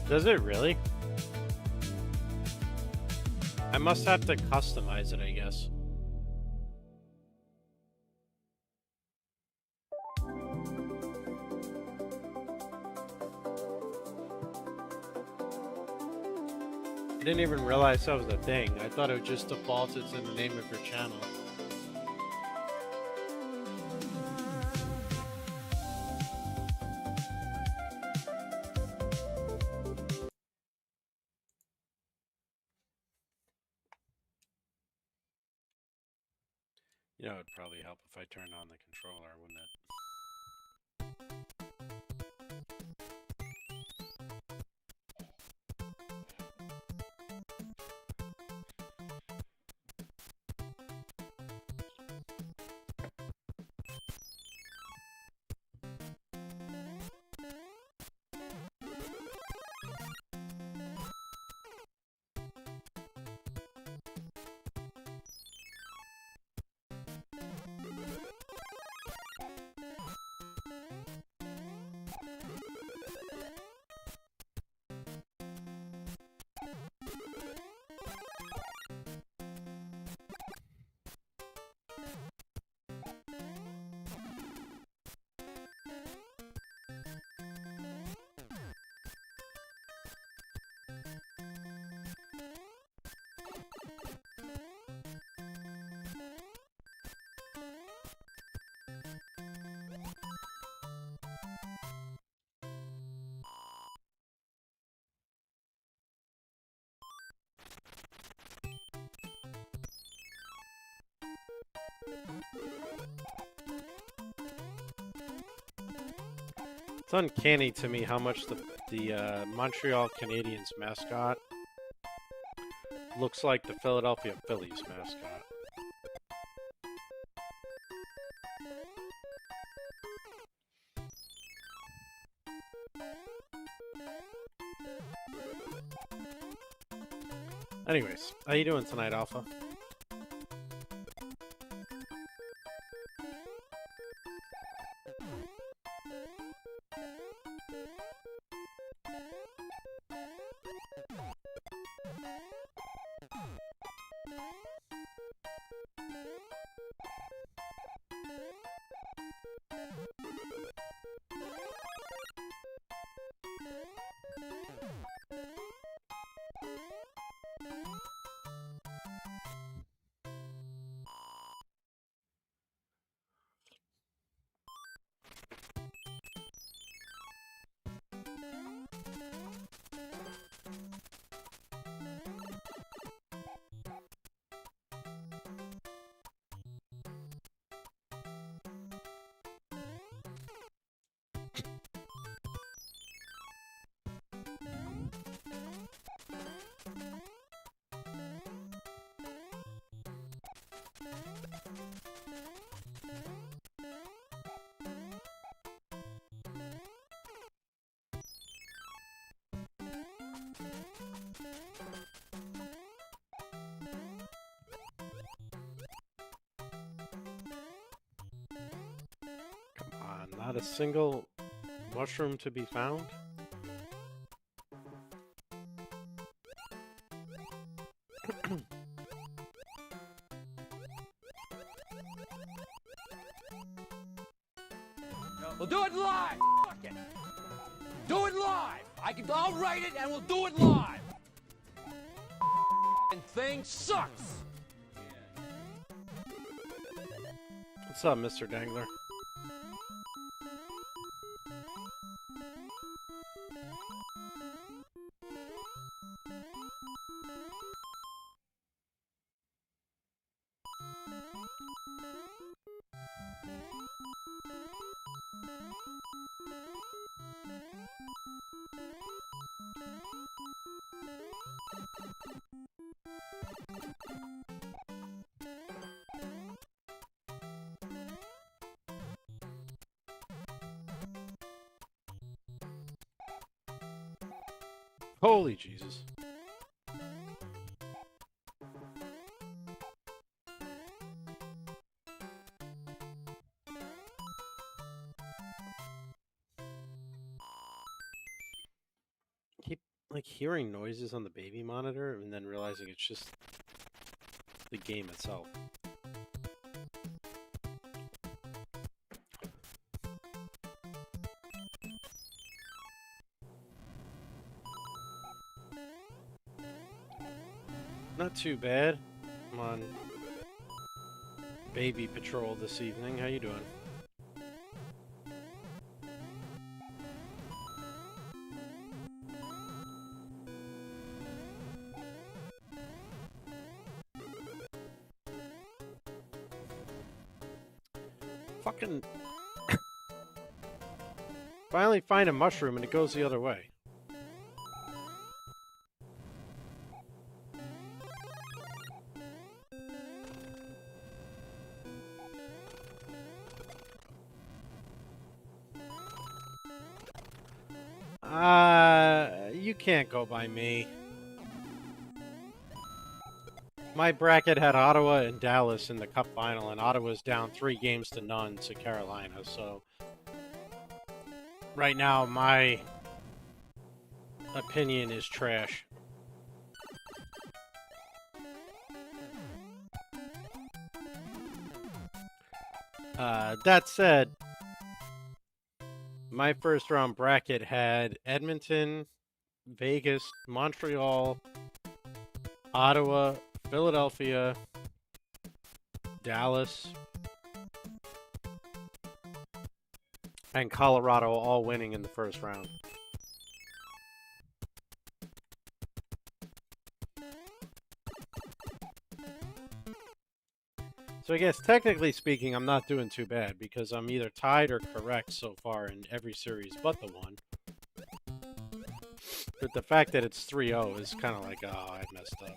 Does it really? I must have to customize it, I guess. I didn't even realize that was a thing. I thought it just defaulted in the name of your channel. You know, it'd probably help if I turned on the controller, wouldn't it? It's uncanny to me how much the Montreal Canadiens mascot looks like the Philadelphia Phillies mascot. Anyways, how you doing tonight, Alpha? Not a single mushroom to be found? We'll do it live! Fuck it! Do it live! I'll write it and we'll do it live! And thing sucks! What's up, Mr. Dangler? Holy Jesus. like hearing noises on the baby monitor and then realizing it's just the game itself. Not too bad. I'm on baby patrol this evening. How you doing? Fucking finally find a mushroom and it goes the other way. You can't go by me. My bracket had Ottawa and Dallas in the Cup final, and Ottawa's down 3-0 to Carolina, so right now my opinion is trash. That said, my first round bracket had Edmonton, Vegas, Montreal, Ottawa, Philadelphia, Dallas, and Colorado all winning in the first round. So I guess technically speaking, I'm not doing too bad because I'm either tied or correct so far in every series but the one. But the fact that it's 3-0 is kind of like, oh, I messed up.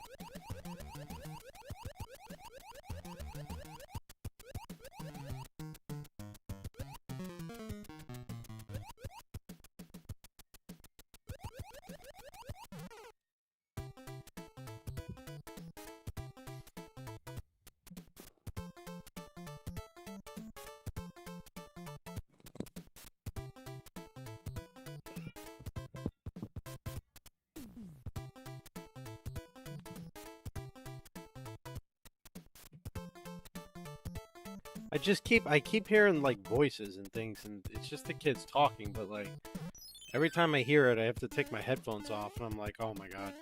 I keep hearing like voices and things, and it's just the kids talking, but like every time I hear it I have to take my headphones off and I'm like, oh my god.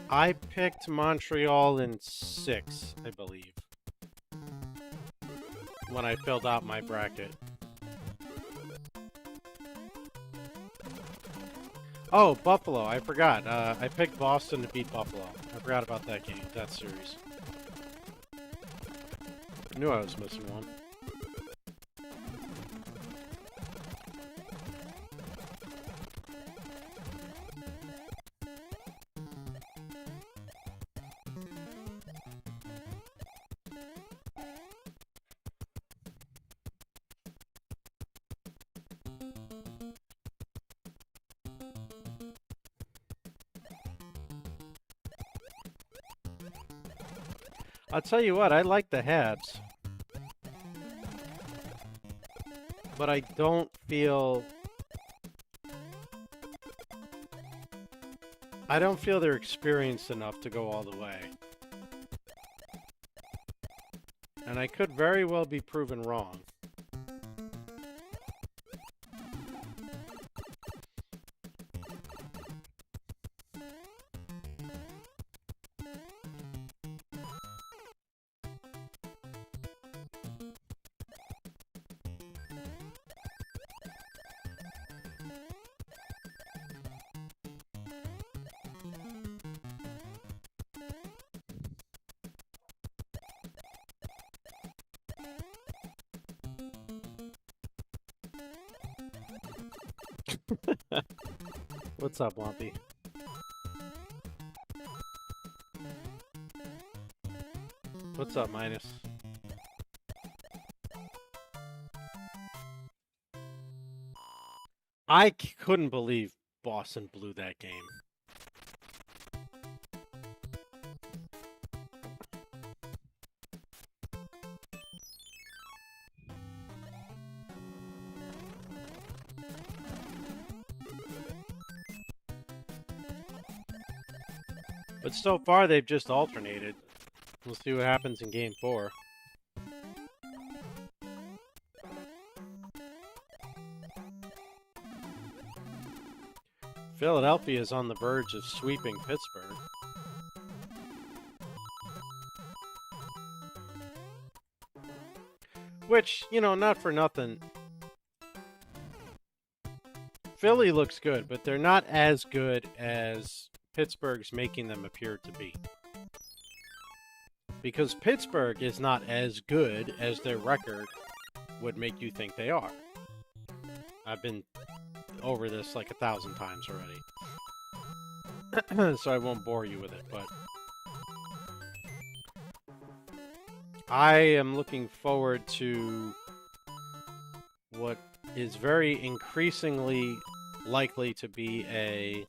I picked Montreal in 6, I believe, when I filled out my bracket. Oh, Buffalo. I forgot. I picked Boston to beat Buffalo. I forgot about that game, that series. I knew I was missing one. I'll tell you what, I like the Habs. But I don't feel they're experienced enough to go all the way. And I could very well be proven wrong. What's up, Lumpy? What's up, Minus? I couldn't believe Boston blew that game. But so far, they've just alternated. We'll see what happens in Game 4. Philadelphia is on the verge of sweeping Pittsburgh. Which, you know, not for nothing. Philly looks good, but they're not as good as Pittsburgh's making them appear to be. Because Pittsburgh is not as good as their record would make you think they are. I've been over this like 1,000 times already. So I won't bore you with it, but I am looking forward to what is very increasingly likely to be a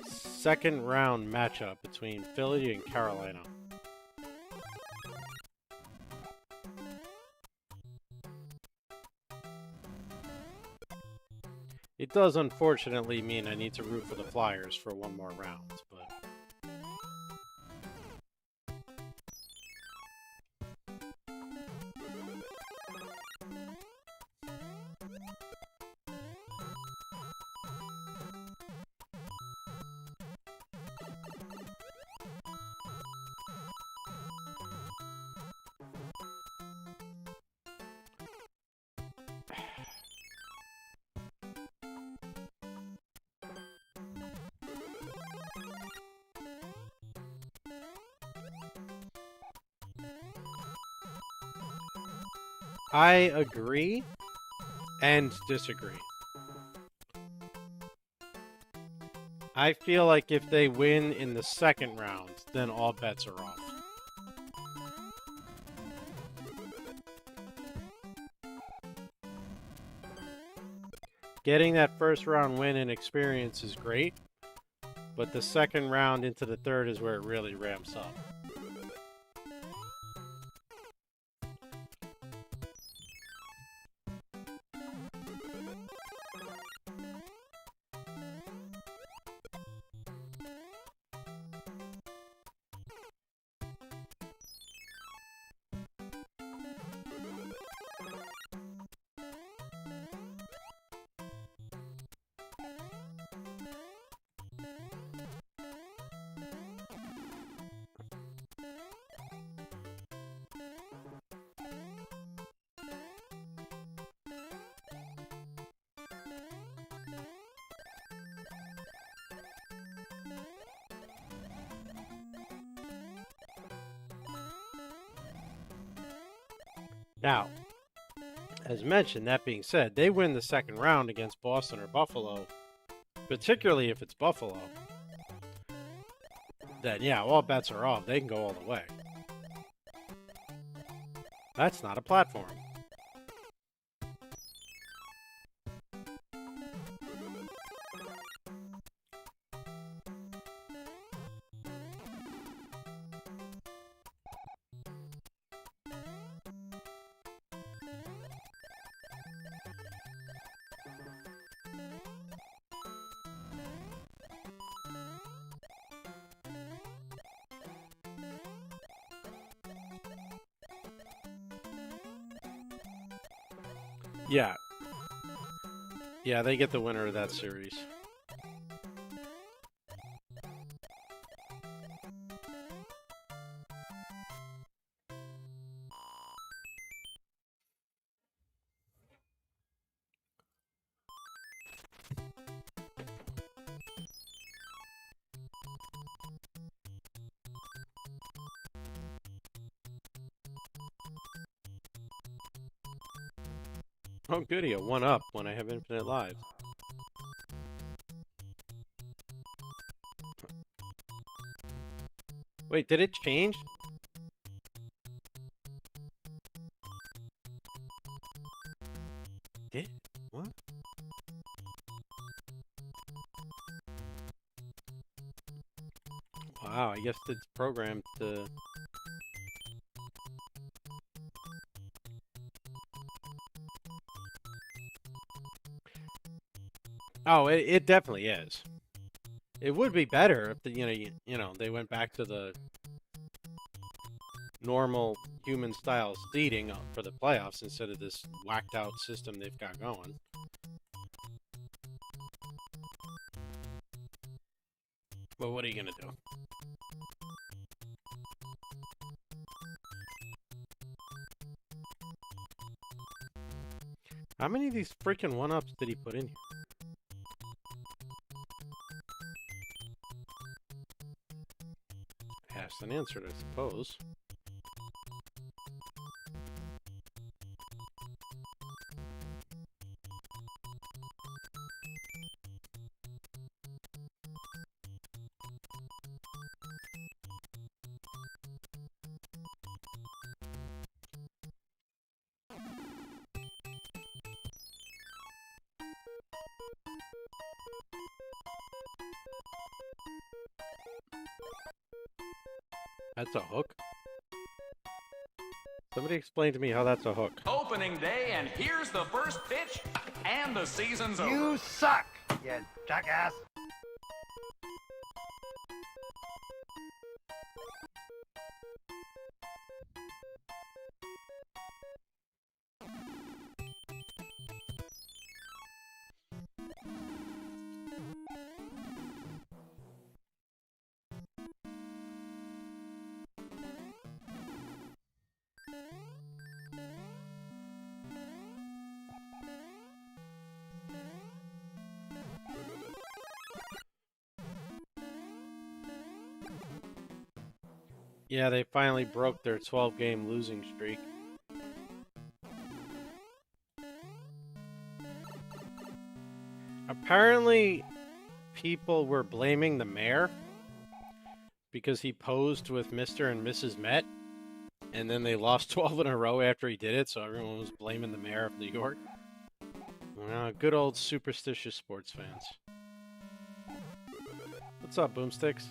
second round matchup between Philly and Carolina. It does unfortunately mean I need to root for the Flyers for one more round, but I agree and disagree. I feel like if they win in the second round, then all bets are off. Getting that first round win and experience is great, but the second round into the third is where it really ramps up. Now, as mentioned, that being said, they win the second round against Boston or Buffalo, particularly if it's Buffalo, then yeah, all bets are off. They can go all the way. That's not a platform. Yeah. Yeah, they get the winner of that series. Oh, goody, a 1-up when I have infinite lives. Wait, did it change? Did? What? Wow, I guess it's programmed to... Oh, it definitely is. It would be better if they went back to the normal human style seeding for the playoffs instead of this whacked out system they've got going. But what are you gonna do? How many of these freaking one-ups did he put in here? Asked and answered, I suppose. That's a hook? Somebody explain to me how that's a hook. Opening day, and here's the first pitch, and the season's over. You suck, you jackass. Yeah, they finally broke their 12-game losing streak. Apparently, people were blaming the mayor because he posed with Mr. and Mrs. Met, and then they lost 12 in a row after he did it, so everyone was blaming the mayor of New York. Good old superstitious sports fans. What's up, Boomsticks?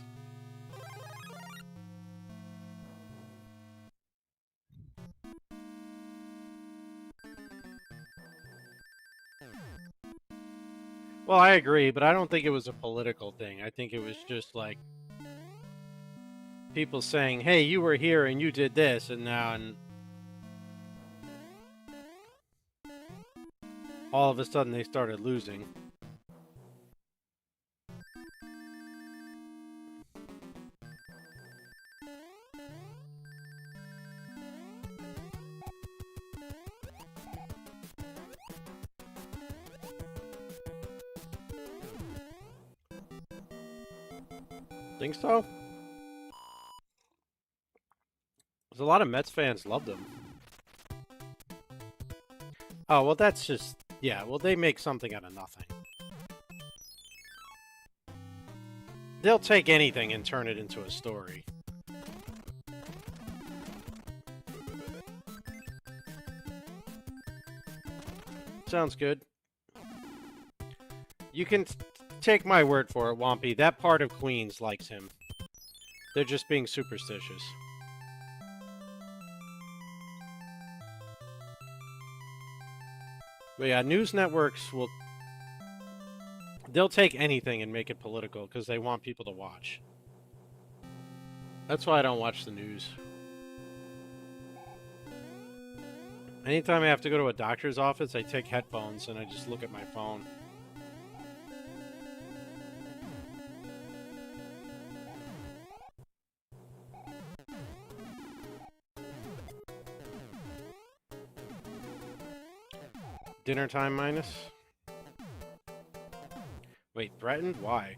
Well, I agree, but I don't think it was a political thing. I think it was just like people saying, hey, you were here and you did this, and now all of a sudden they started losing. Think so? There's a lot of Mets fans loved him. Oh, well, that's just... Yeah, well, they make something out of nothing. They'll take anything and turn it into a story. Sounds good. You can take my word for it, Wompy. That part of Queens likes him. They're just being superstitious. But yeah, news networks they'll take anything and make it political because they want people to watch. That's why I don't watch the news. Anytime I have to go to a doctor's office, I take headphones and I just look at my phone. Dinner time minus? Wait, threatened? Why?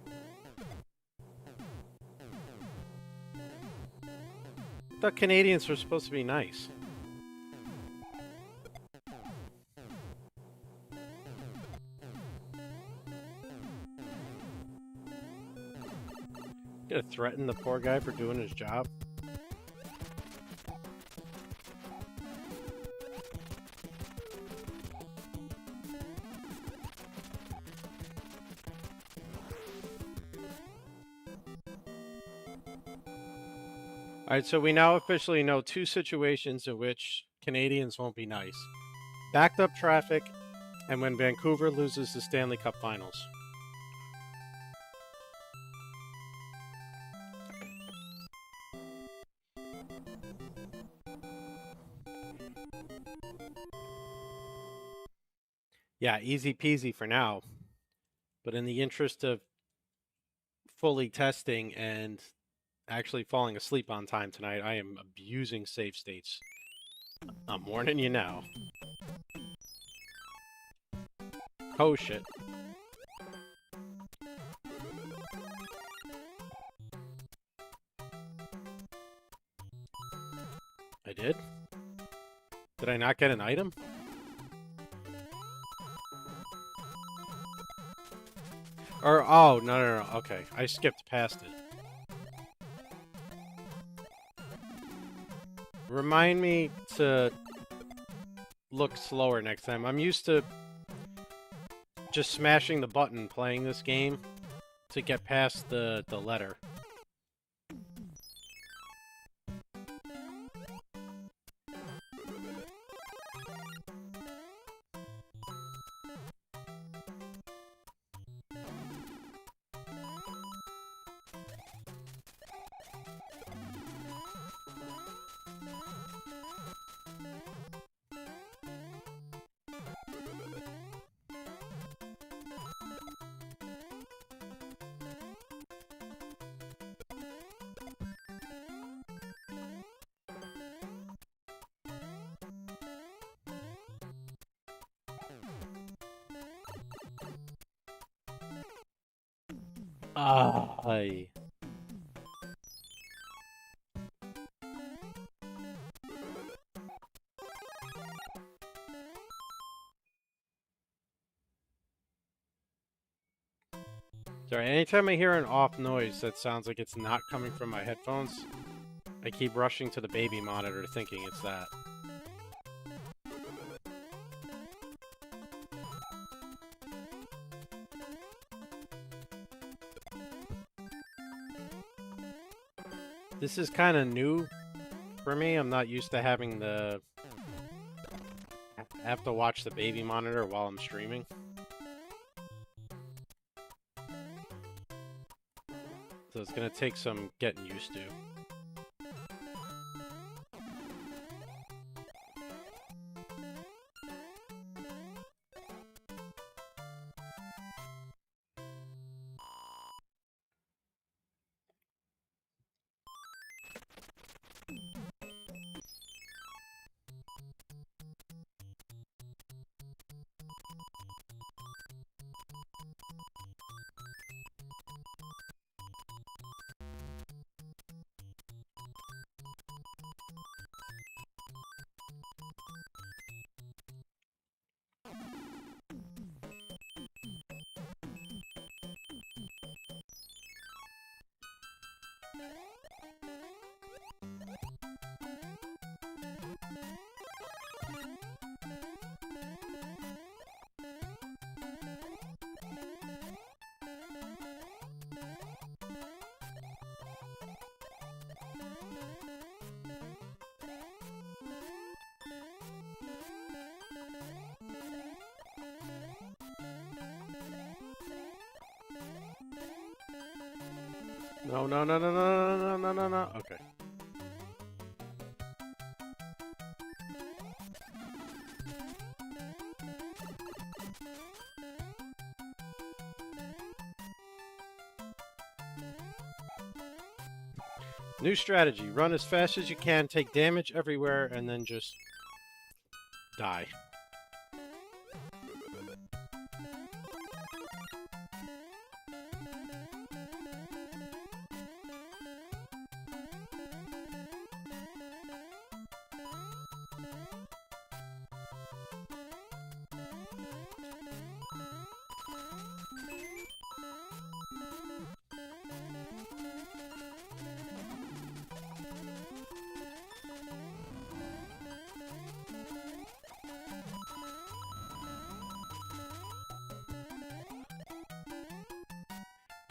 I thought Canadians were supposed to be nice. Gonna threaten the poor guy for doing his job? Alright, so we now officially know 2 situations in which Canadians won't be nice. Backed up traffic, and when Vancouver loses the Stanley Cup Finals. Yeah, easy peasy for now. But in the interest of fully testing and actually falling asleep on time tonight, I am abusing save states. I'm warning you now. Oh shit. I did? Did I not get an item? Or, oh, no. Okay, I skipped past it. Remind me to look slower next time. I'm used to just smashing the button playing this game to get past the letter. Ay. Sorry, anytime I hear an off noise that sounds like it's not coming from my headphones, I keep rushing to the baby monitor thinking it's that. This is kind of new for me. I'm not used to having the... I have to watch the baby monitor while I'm streaming. So it's going to take some getting used to. No. Okay. New strategy. Run as fast as you can, take damage everywhere, and then just die.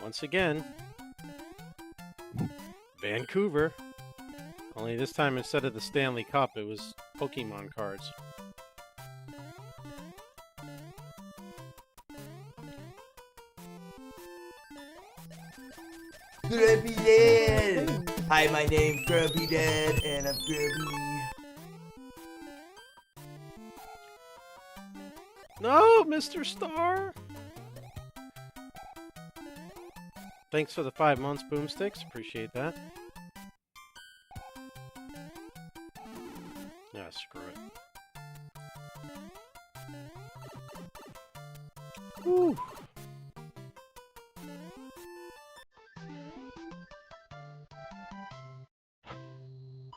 Once again, Vancouver. Only this time, instead of the Stanley Cup, it was Pokemon cards. Grumpy Dad! Hi, my name's Grumpy Dad, and I'm grumpy. No, Mr. Star! Thanks for the 5 months, Boomsticks. Appreciate that. Yeah, screw it. Woo!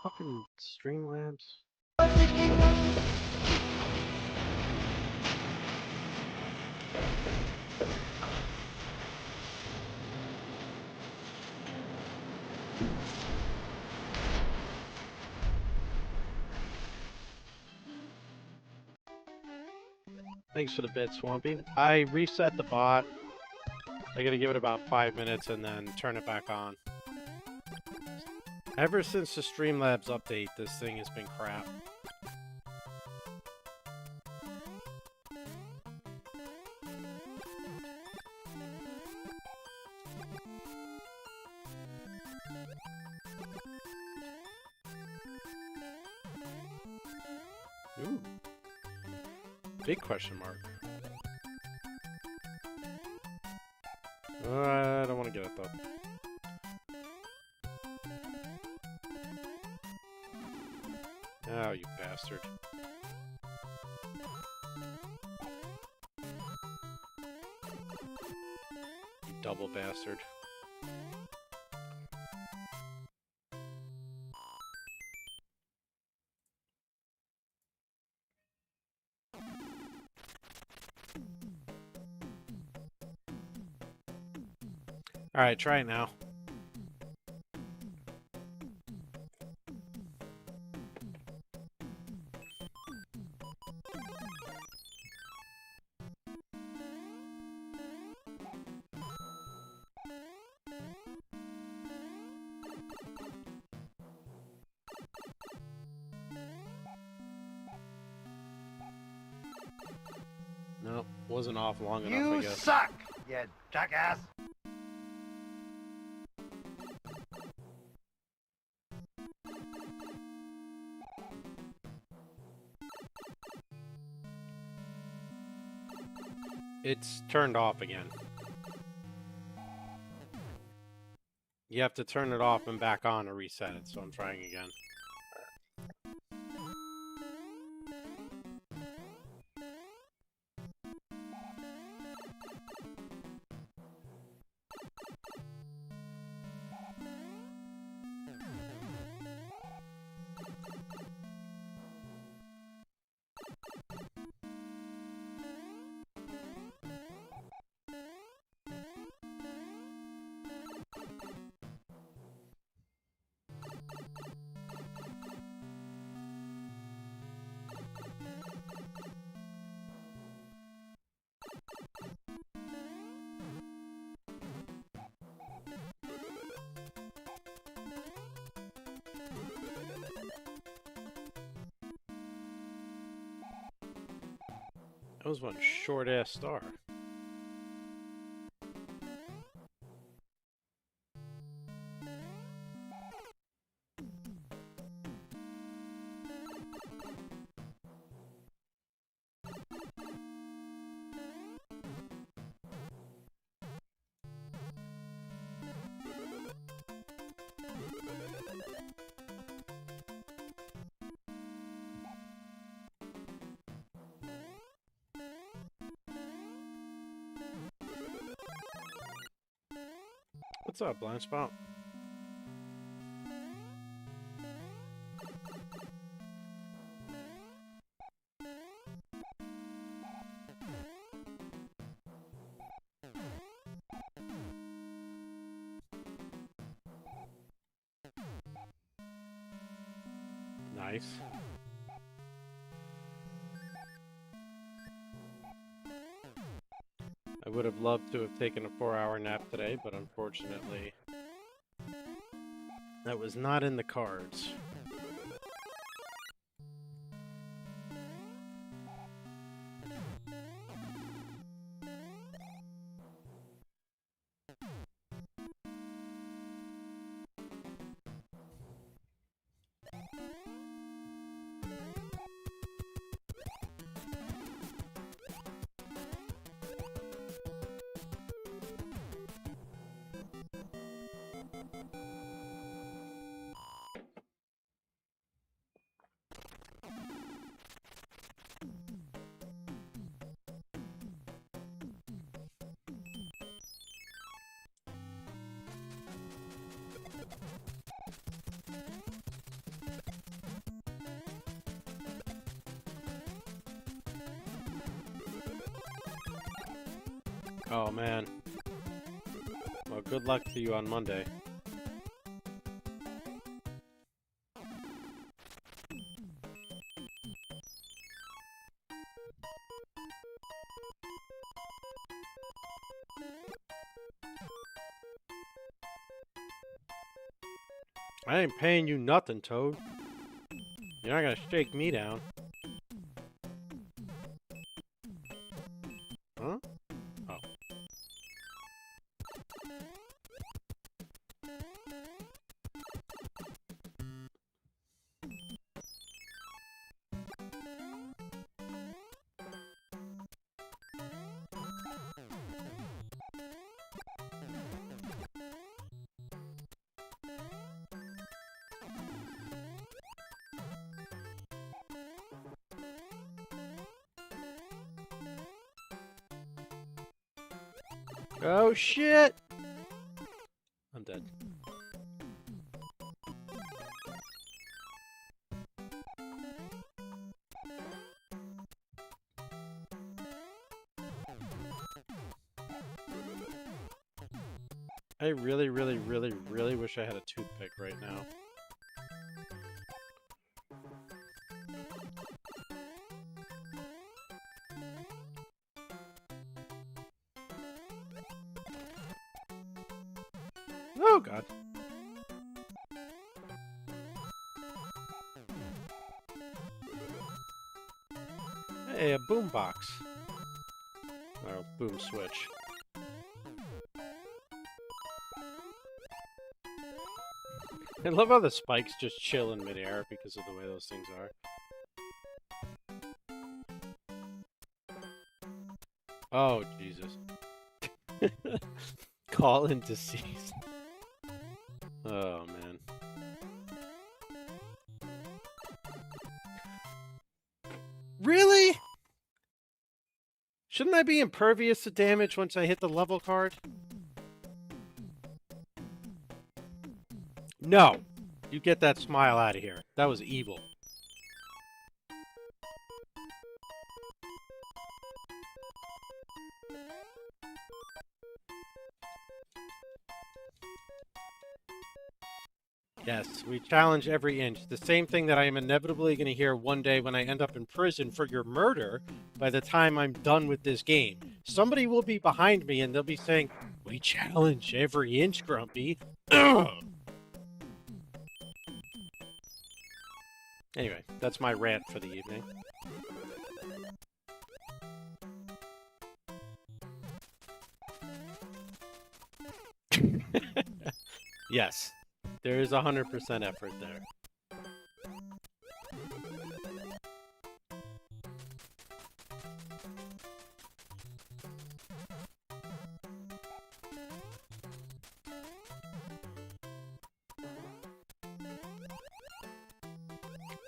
Fucking Streamlabs. Thanks for the bit, Swampy. I reset the bot. I gotta give it about 5 minutes and then turn it back on. Ever since the Streamlabs update, this thing has been crap. Ooh. Big question mark. I don't want to get it though. Oh, you bastard. You double bastard. Alright, try it now. Nope, wasn't off long enough, I You guess. suck, you jackass. It's turned off again. You have to turn it off and back on to reset it, so I'm trying again. That was one short-ass star. What's up, Blind Spot? Nice. I would have loved to have taken a 4-hour nap today, but unfortunately, that was not in the cards. Oh, man. Well, good luck to you on Monday. I ain't paying you nothing, Toad. You're not gonna shake me down. Huh? Oh. Oh shit! I'm dead. I really, really, really, really wish I had a toothpick right now. Oh god. Hey, a boombox. Oh, boom switch. I love how the spikes just chill in midair because of the way those things are. Oh, Jesus. Call in deceased. Oh, man. Really? Shouldn't I be impervious to damage once I hit the level card? No! You get that smile out of here. That was evil. Yes, we challenge every inch. The same thing that I am inevitably going to hear one day when I end up in prison for your murder by the time I'm done with this game. Somebody will be behind me and they'll be saying, "We challenge every inch, Grumpy." Anyway, that's my rant for the evening. Yes, there is 100% effort there.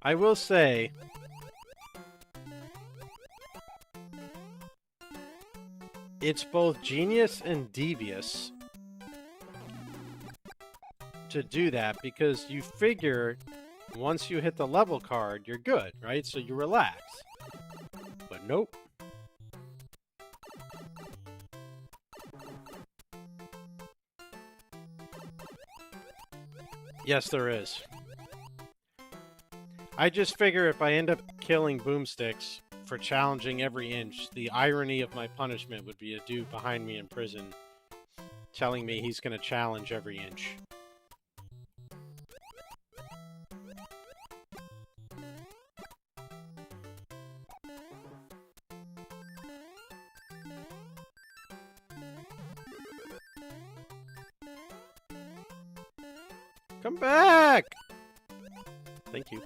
I will say, it's both genius and devious to do that because you figure once you hit the level card, you're good, right? So you relax. But nope. Yes, there is. I just figure if I end up killing Boomsticks for challenging every inch, the irony of my punishment would be a dude behind me in prison telling me he's going to challenge every inch. Come back! Thank you.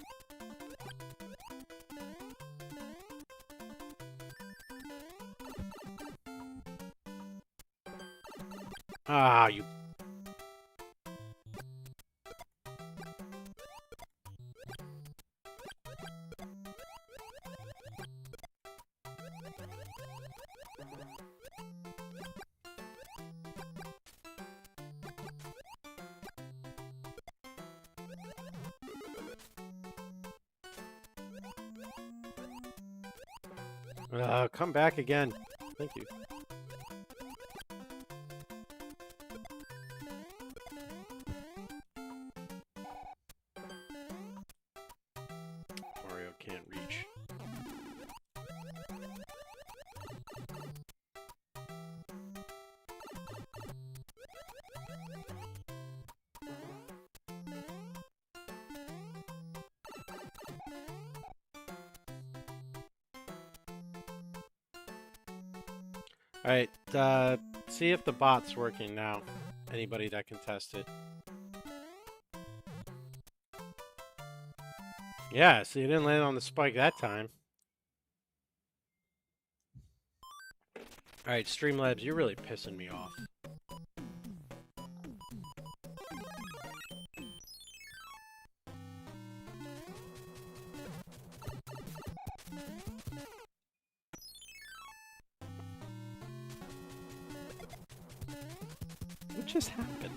Ah, you... Come back again. Thank you. Mario can't reach. Alright, see if the bot's working now. Anybody that can test it. Yeah, see, it didn't land on the spike that time. Alright, Streamlabs, you're really pissing me off. What just happened?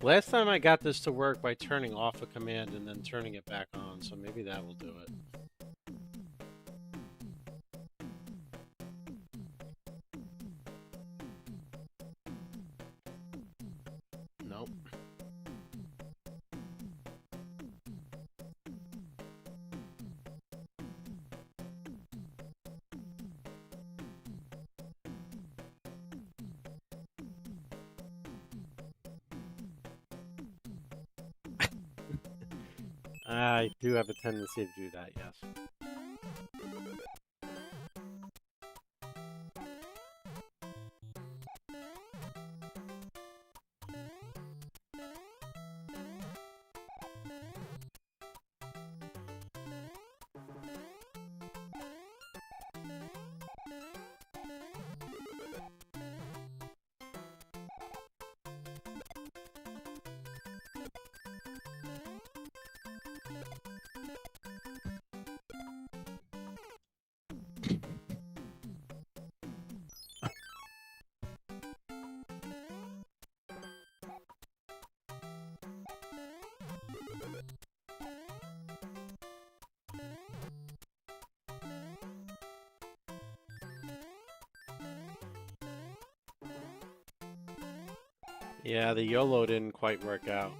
Last time I got this to work by turning off a command and then turning it back on, so maybe that will do it. Nope. I do have a tendency to do that, yes. Yeah, the YOLO didn't quite work out.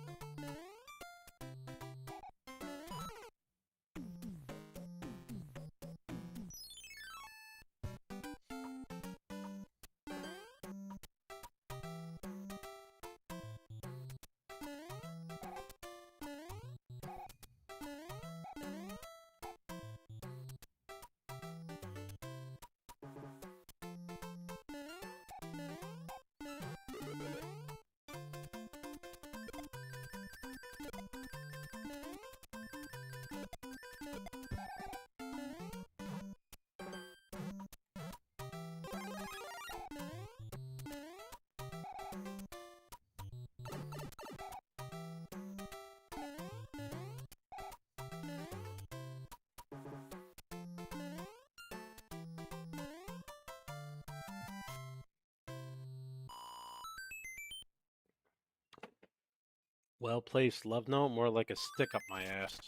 Well-placed love note, more like a stick up my ass.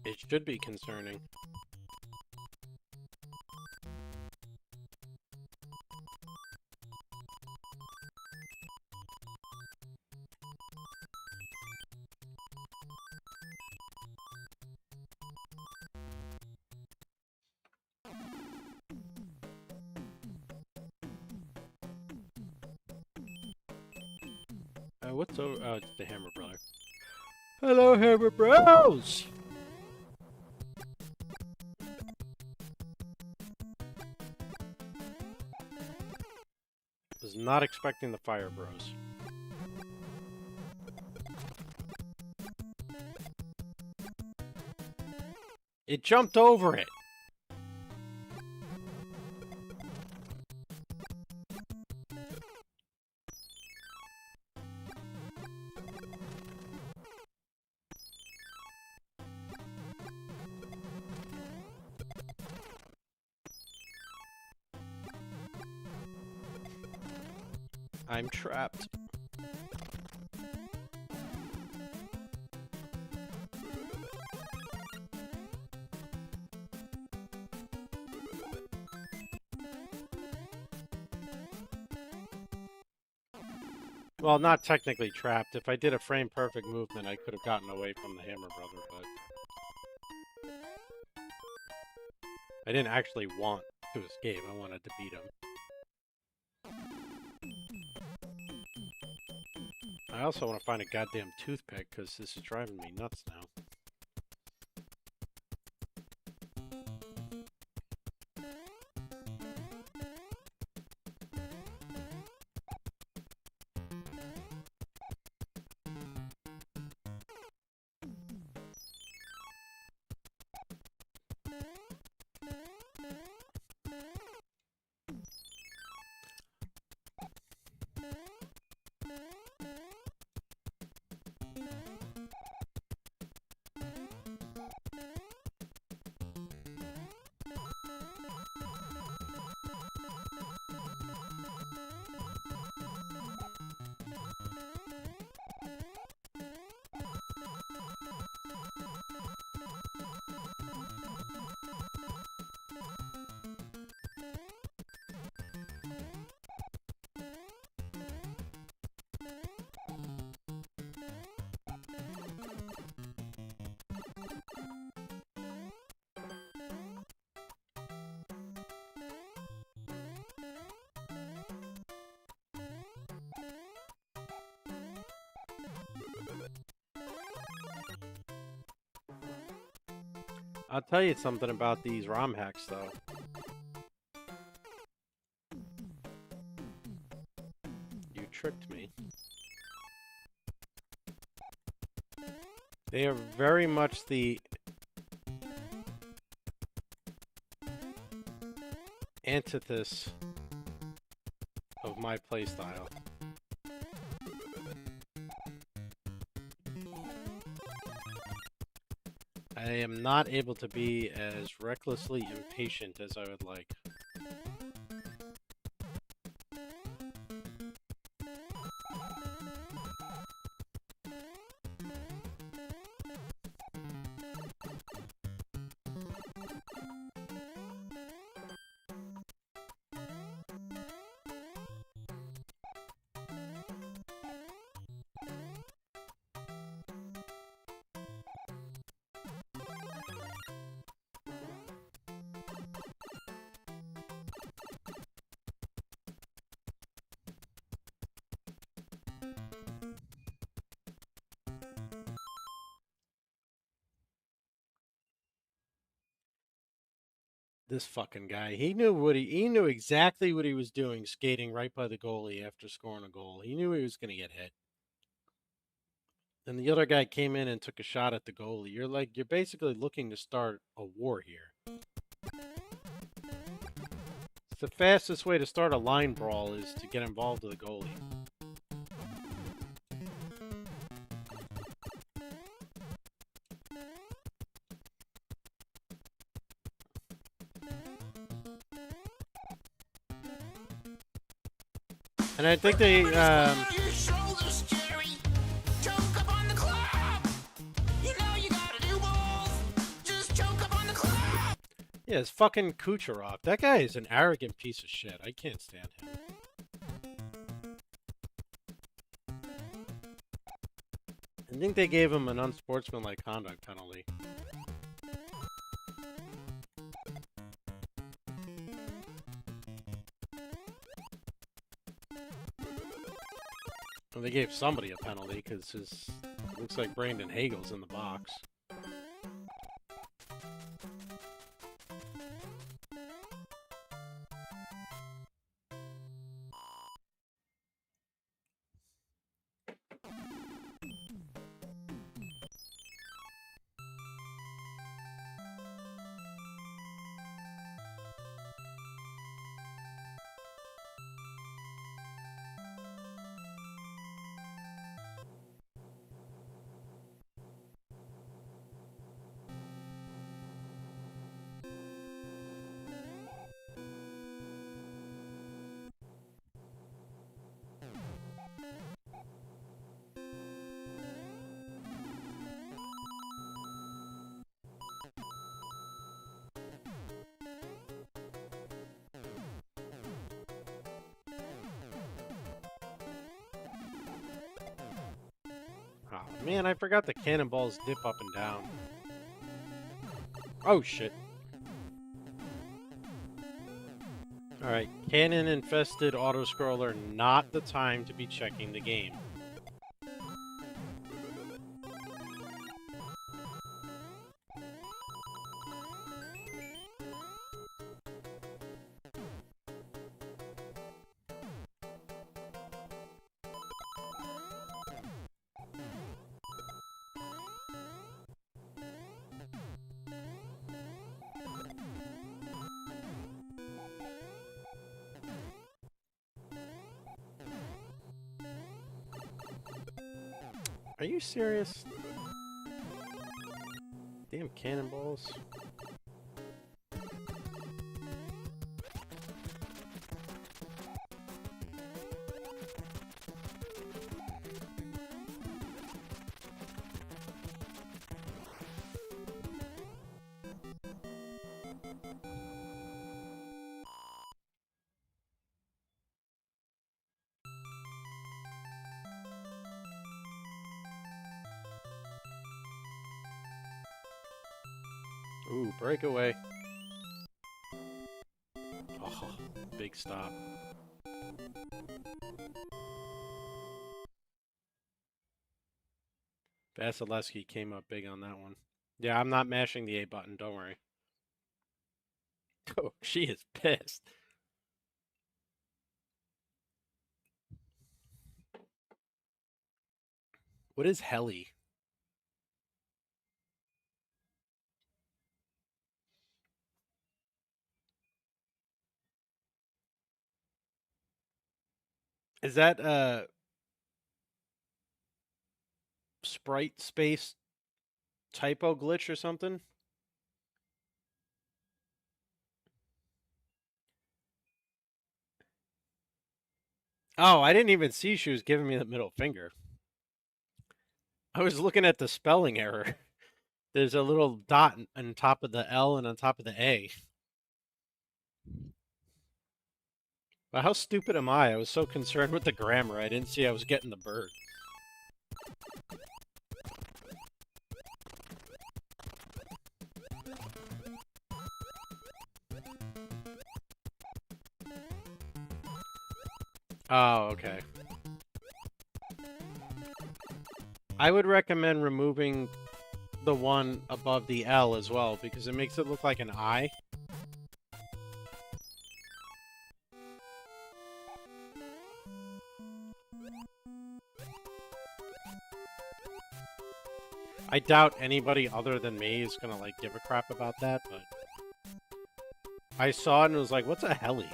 It should be concerning. What's over? Oh, it's the Hammer Brother. Hello, Hammer Bros! Was not expecting the Fire Bros. It jumped over it! I'm trapped. Well, not technically trapped. If I did a frame-perfect movement, I could have gotten away from the Hammer Brother, but... I didn't actually want to escape. I wanted to beat him. I also want to find a goddamn toothpick, because this is driving me nuts now. I'll tell you something about these ROM hacks, though. You tricked me. They are very much the antithesis of my playstyle. I am not able to be as recklessly impatient as I would like. This fucking guy. He knew exactly what he was doing, skating right by the goalie after scoring a goal. He knew he was gonna get hit. And the other guy came in and took a shot at the goalie. You're basically looking to start a war here. It's the fastest way to start a line brawl is to get involved with the goalie. And I think they, yeah, it's fucking Kucherov. That guy is an arrogant piece of shit. I can't stand him. I think they gave him an unsportsmanlike conduct penalty. Well, they gave somebody a penalty because his Looks like Brandon Hagel's in the box. Oh, man, I forgot the cannonballs dip up and down. Oh, shit. Alright, cannon-infested autoscroller, not the time to be checking the game. Are you serious? Damn cannonballs. Ooh, breakaway. Oh, big stop. Vasilevsky came up big on that one. Yeah, I'm not mashing the A button, don't worry. Oh, she is pissed. What is heli? Is that sprite space typo glitch or something? Oh, I didn't even see she was giving me the middle finger. I was looking at the spelling error. There's a little dot on top of the L and on top of the A. But how stupid am I? I was so concerned with the grammar, I didn't see I was getting the bird. Oh, okay. I would recommend removing the one above the L as well, because it makes it look like an I. I doubt anybody other than me is gonna, like, give a crap about that, but... I saw it and was like, what's a heli?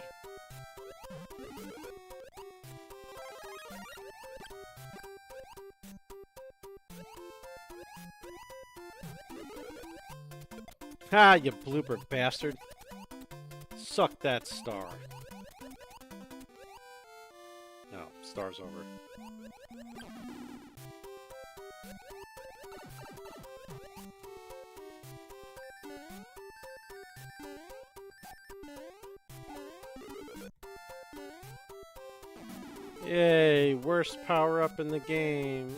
Ha, you blooper bastard. Suck that star. No, star's over. Yay, worst power-up in the game.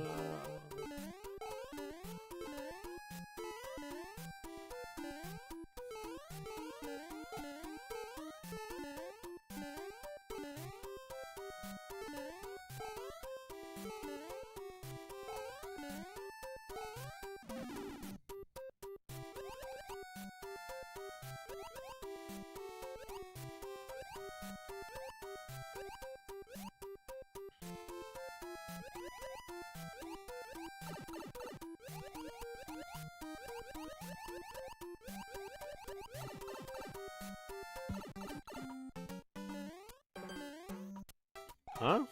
Huh?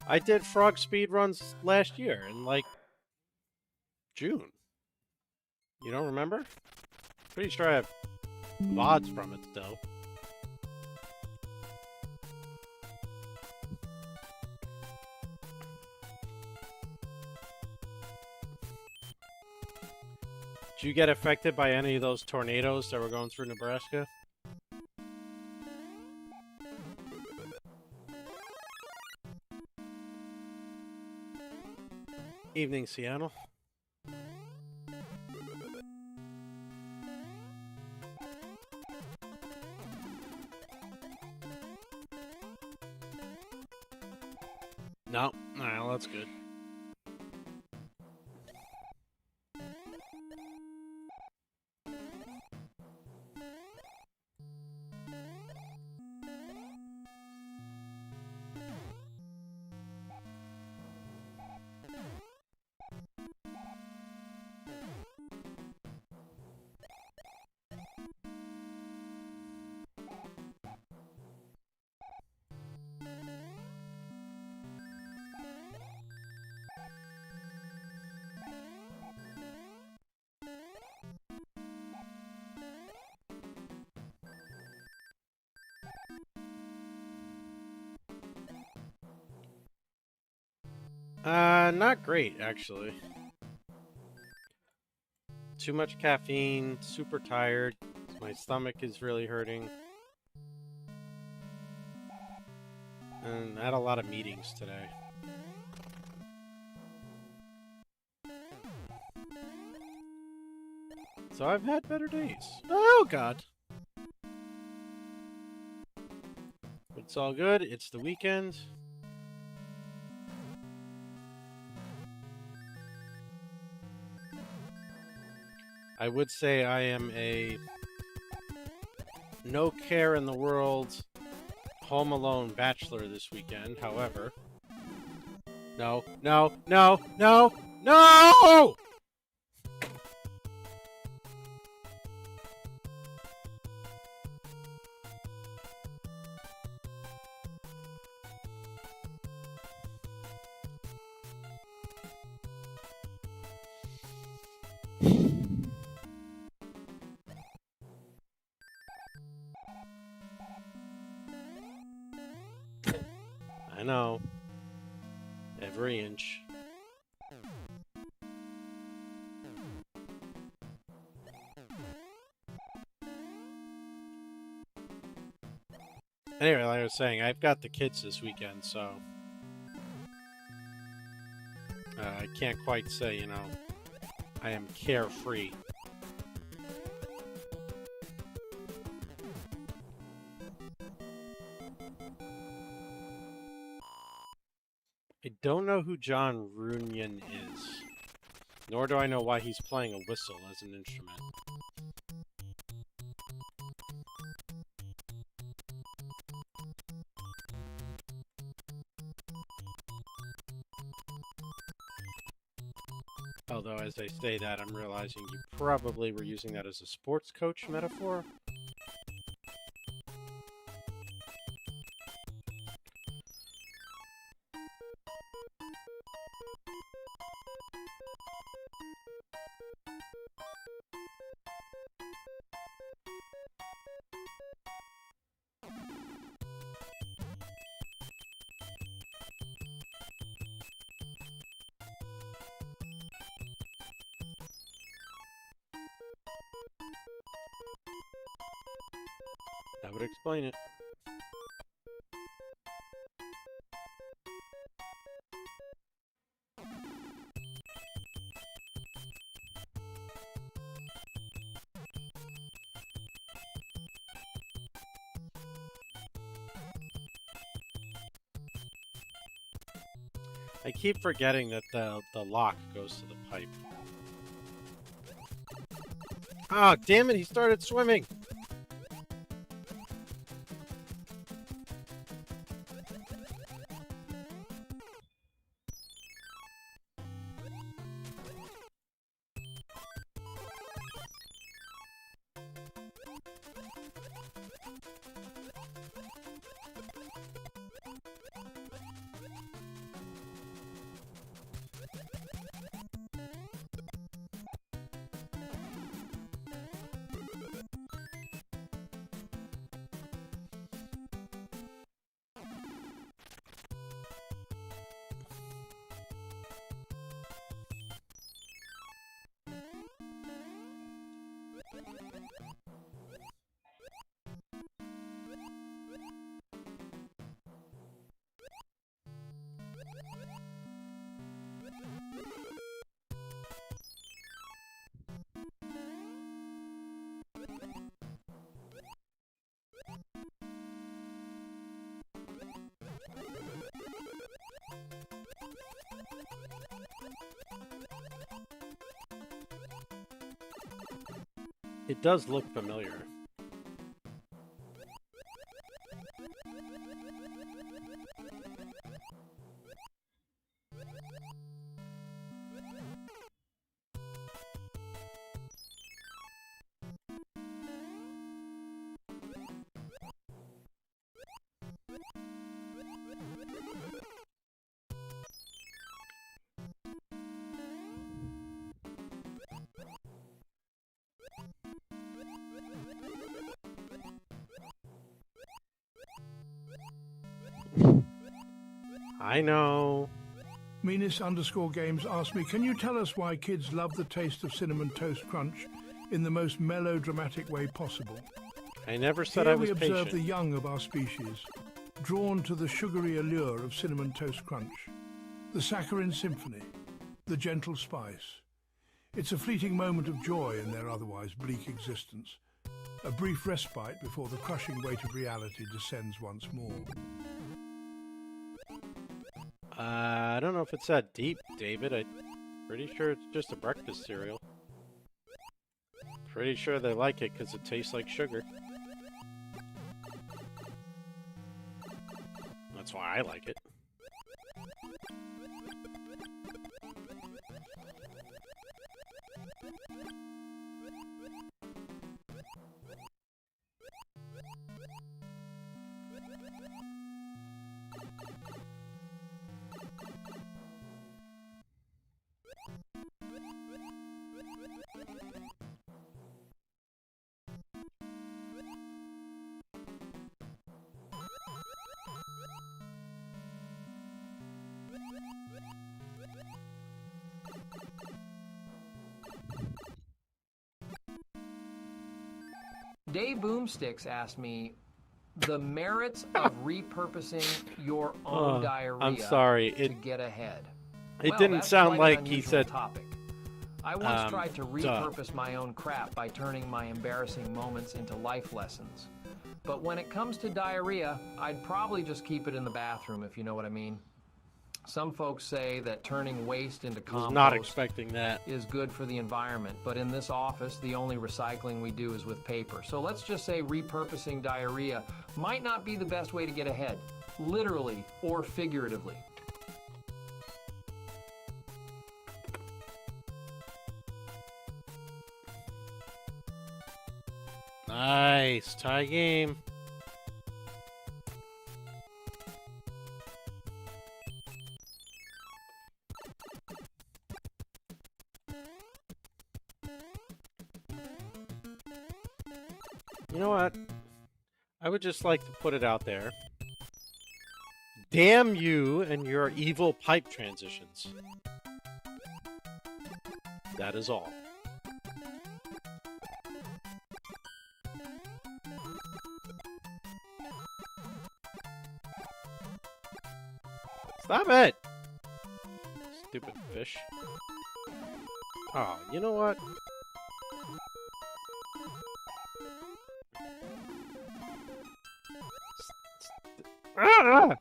I did frog speed runs last year in like June. You don't remember? Pretty sure I have VODs from it still. Did you get affected by any of those tornadoes that were going through Nebraska? Evening, Seattle. No. Alright, well, that's good. Not great, actually. Too much caffeine, super tired. My stomach is really hurting. And I had a lot of meetings today. So I've had better days. Oh, God. It's all good. It's the weekend. I would say I am a no care in the world home alone bachelor this weekend. However, no. I know. Every inch. Anyway, like I was saying, I've got the kids this weekend, so I can't quite say, you know, I am carefree. I don't know who John Runyon is, nor do I know why he's playing a whistle as an instrument. Although, as I say that, I'm realizing you probably were using that as a sports coach metaphor. That would explain it. I keep forgetting that the lock goes to the pipe. Ah, oh, damn it, he started swimming! It does look familiar. I know. Meanest_games asked me, can you tell us why kids love the taste of Cinnamon Toast Crunch in the most melodramatic way possible? I never said Here I was we observe patient. the young of our species, drawn to the sugary allure of Cinnamon Toast Crunch, the saccharine symphony, the gentle spice. It's a fleeting moment of joy in their otherwise bleak existence, a brief respite before the crushing weight of reality descends once more. I don't know if it's that deep, David. I'm pretty sure it's just a breakfast cereal. Pretty sure they like it because it tastes like sugar. That's why I like it. Dave Boomsticks asked me the merits of repurposing your own diarrhea I'm sorry. to get ahead. It Well, didn't that's sound quite an like he unusual said. topic. I once tried to repurpose my own crap by turning my embarrassing moments into life lessons. But when it comes to diarrhea, I'd probably just keep it in the bathroom, if you know what I mean. Some folks say that turning waste into I was compost not expecting that. is good for the environment, but in this office, the only recycling we do is with paper. So let's just say repurposing diarrhea might not be the best way to get ahead, literally or figuratively. Nice. Tie game. You know what? I would just like to put it out there. Damn you and your evil pipe transitions. That is all. Stop it! Stupid fish. Oh, you know what? Ah! No.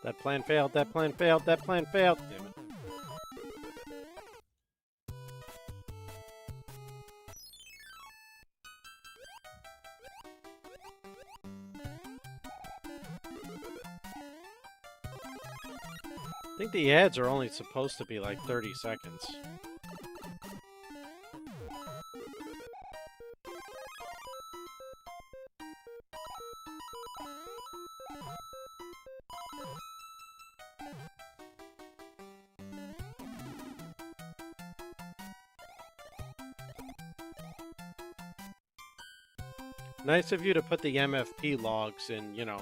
That plan failed, that plan failed, that plan failed. Damn it. I think the ads are only supposed to be like 30 seconds. Nice of you to put the MFP logs in, you know,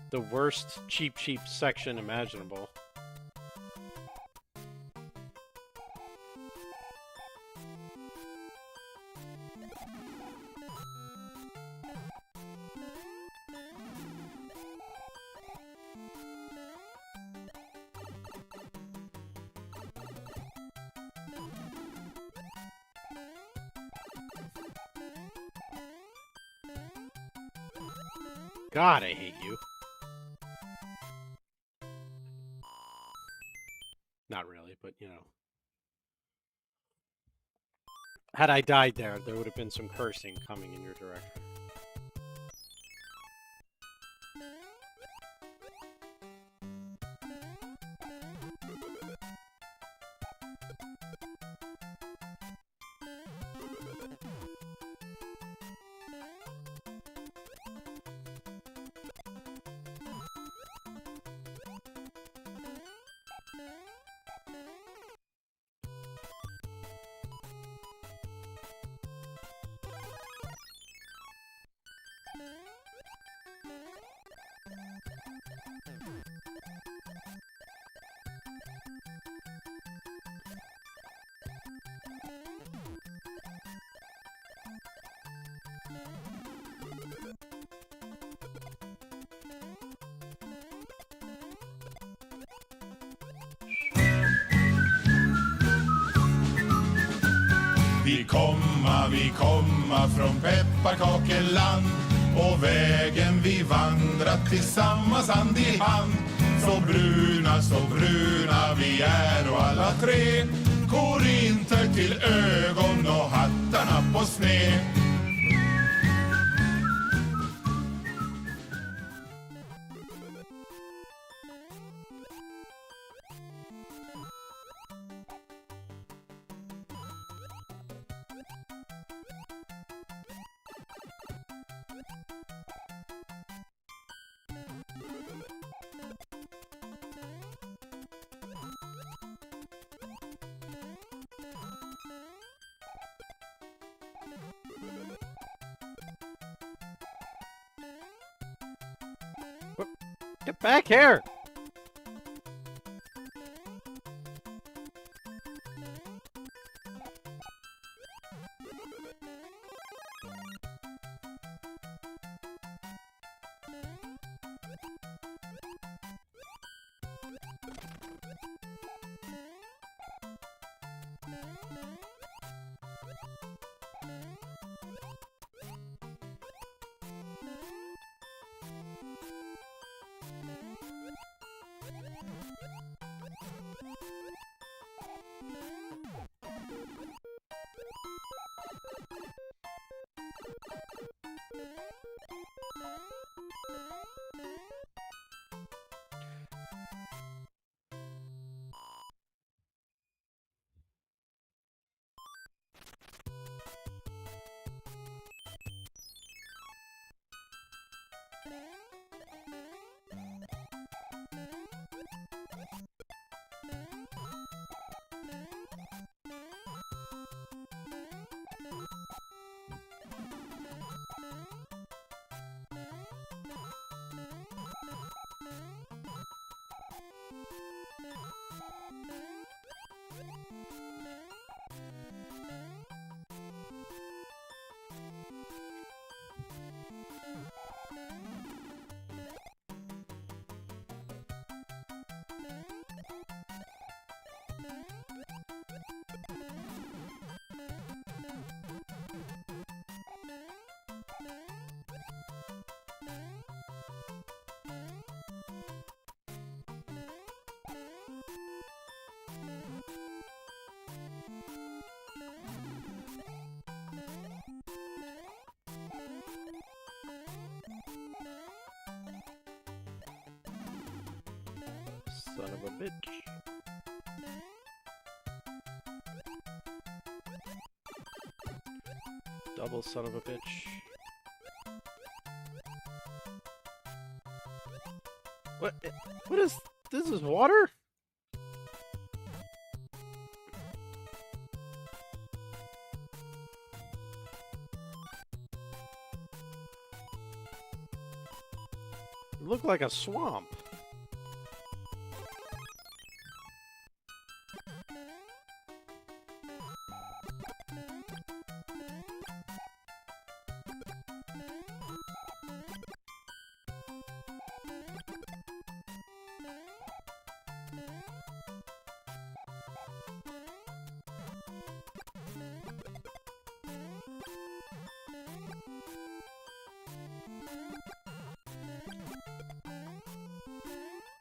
the worst cheap section imaginable. God, I hate you. Not really, but you know. Had I died there, there would have been some cursing coming in your direction. Vi komma från pepparkakeland och vägen vi vandrat tillsammans hand i hand. Så bruna vi är och alla tre korinter till ögon och hattarna på sned. Get back here! Son of a bitch. Double son of a bitch. What? What is... This is water? It looked like a swamp.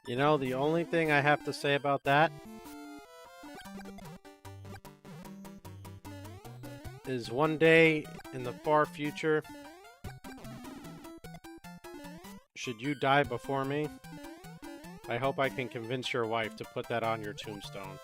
You know, the only thing I have to say about that is one day in the far future, should you die before me, I hope I can convince your wife to put that on your tombstone.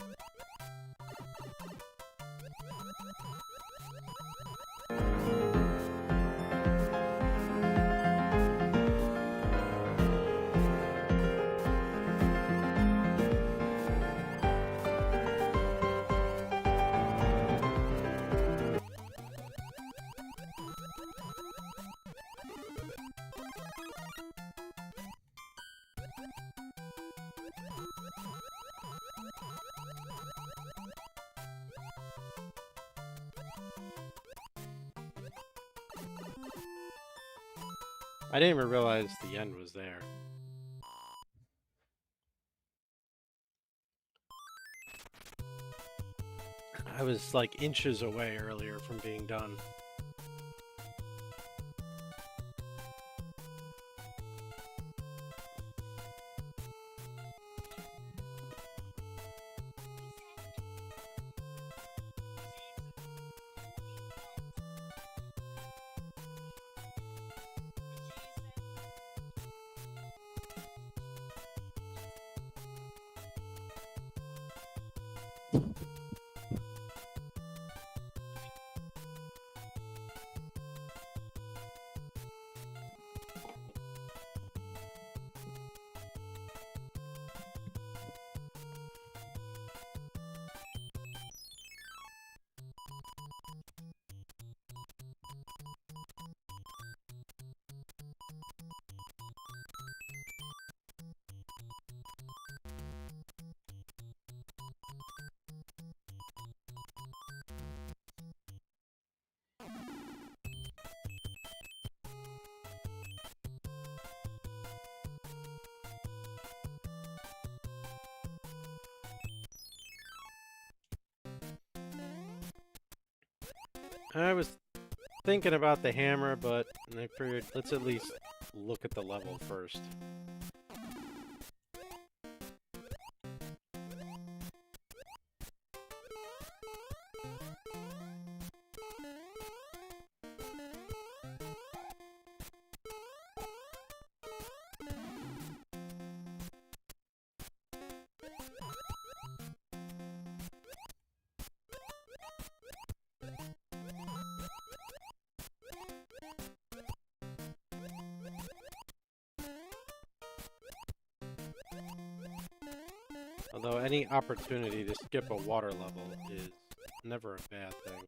I didn't even realize the end was there. I was like inches away earlier from being done. I was thinking about the hammer, but I figured let's at least look at the level first. Although any opportunity to skip a water level is never a bad thing.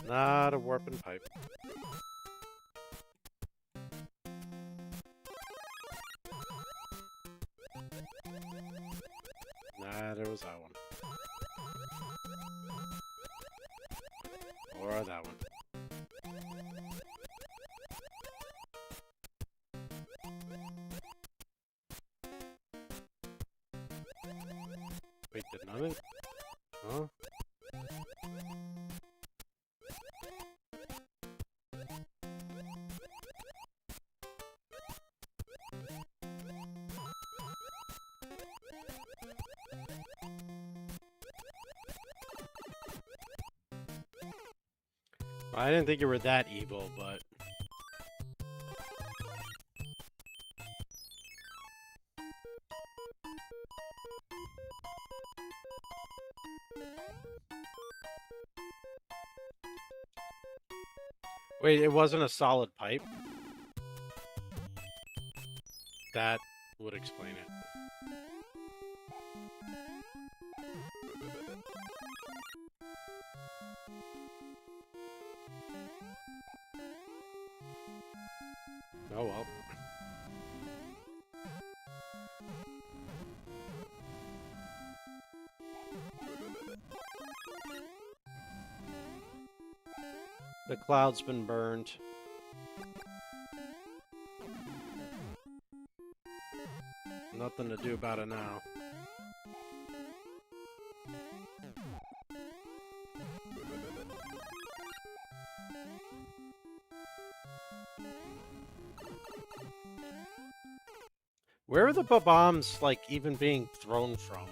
Not a warping pipe. Nah, there was that one. Or that one. Wait, did nothing? Huh? I didn't think you were that evil, but... Wait, it wasn't a solid pipe? That would explain it. Oh well. The cloud's been burned. Nothing to do about it now. Where are the bombs, like, even being thrown from?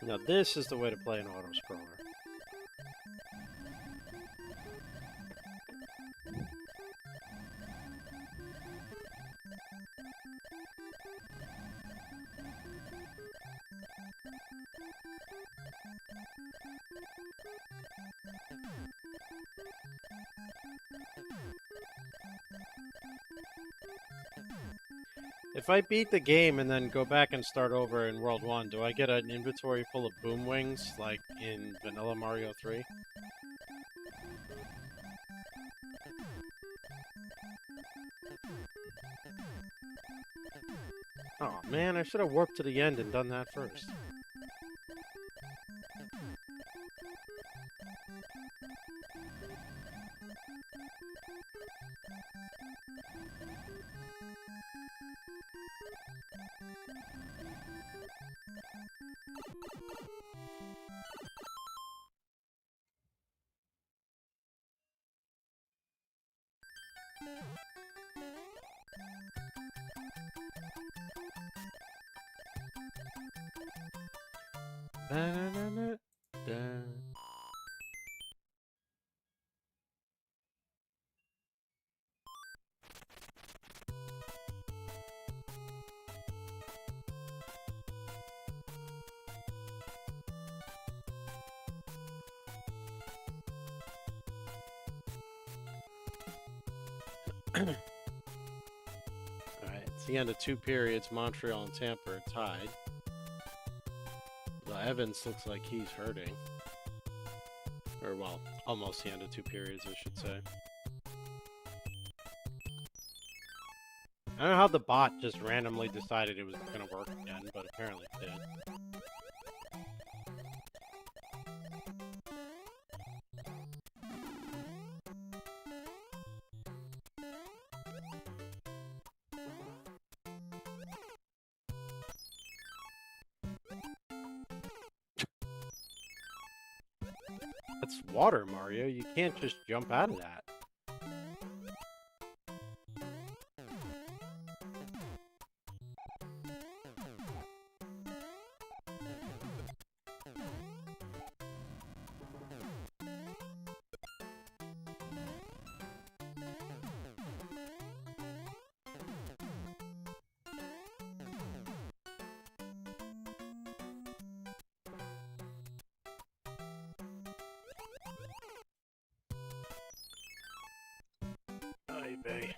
Now this is the way to play an auto-scroller. If I beat the game and then go back and start over in World 1, do I get an inventory full of boom wings like in Vanilla Mario 3? Oh man, I should have warped to the end and done that first. Alright, it's the end of 2 periods. Montreal and Tampa are tied. Well, Evans looks like he's hurting. Or, well, almost the end of 2 periods, I should say. I don't know how the bot just randomly decided it was going to work again, but apparently it did. That's water, Mario. You can't just jump out of that. Bay.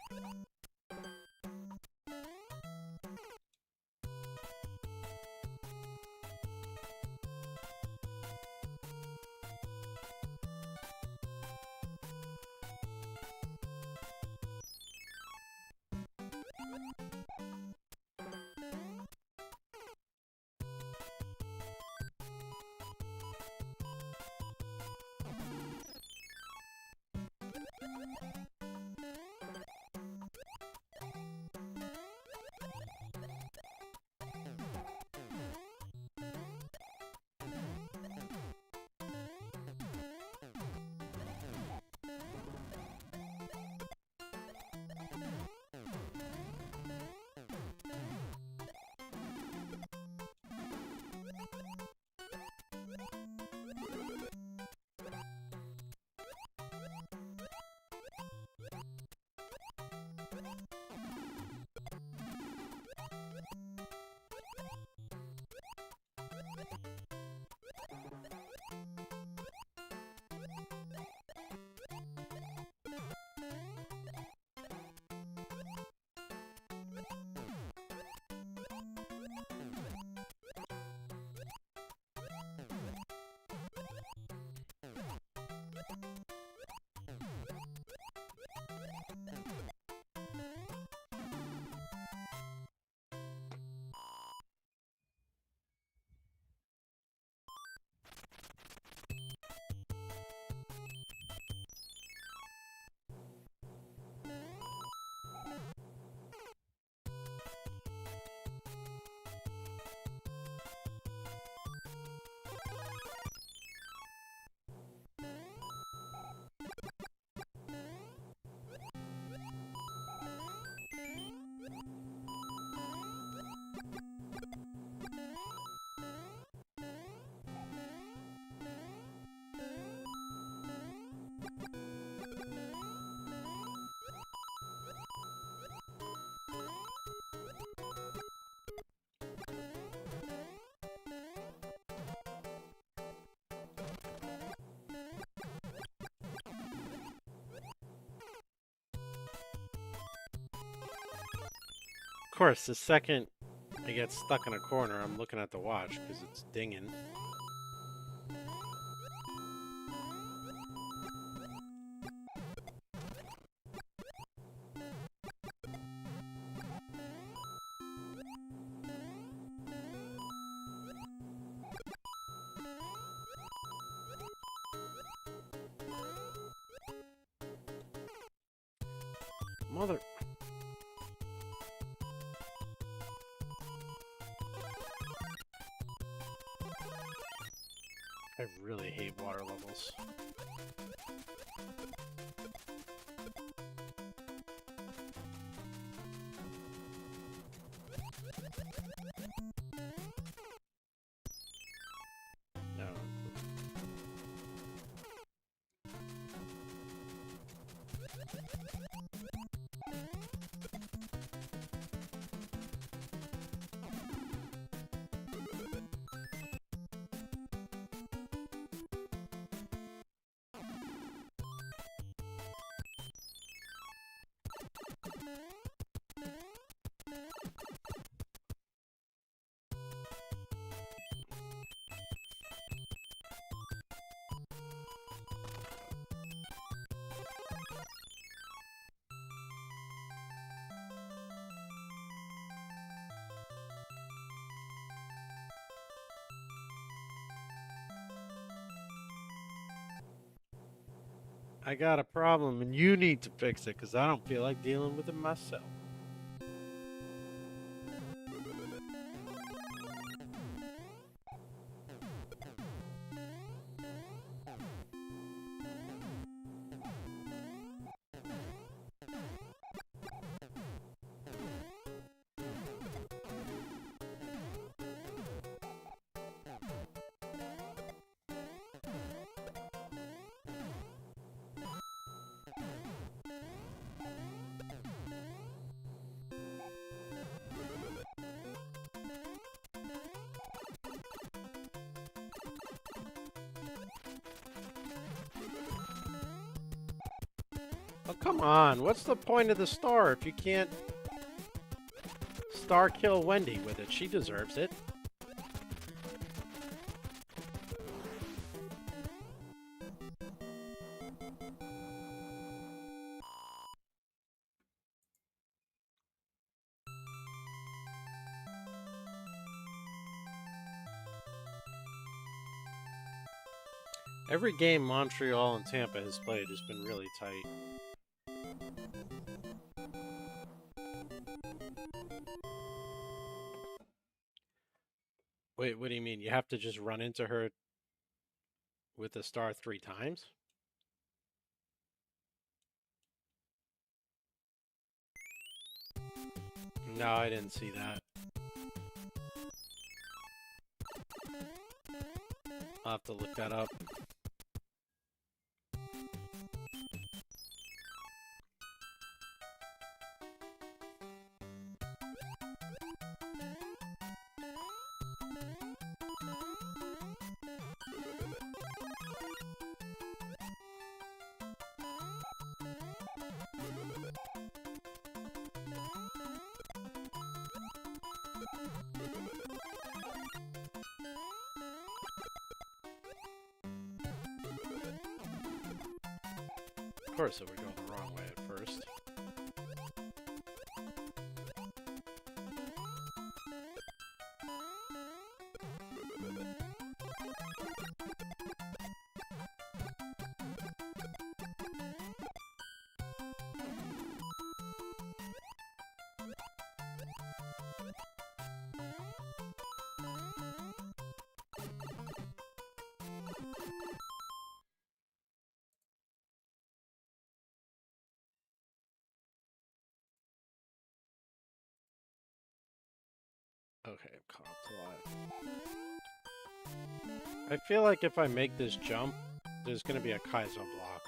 course, the second I get stuck in a corner, I'm looking at the watch because it's dinging. Mother... I really hate water levels. No. I got a problem and you need to fix it because I don't feel like dealing with it myself. Oh, come on. What's the point of the star if you can't star kill Wendy with it? She deserves it. Every game Montreal and Tampa has played has been really tight. Wait, what do you mean? You have to just run into her with the star 3 times? No, I didn't see that. I'll have to look that up. Of course it would go the wrong way at first. Okay, I'm caught up to life. I feel like if I make this jump, there's gonna be a Kaizo block.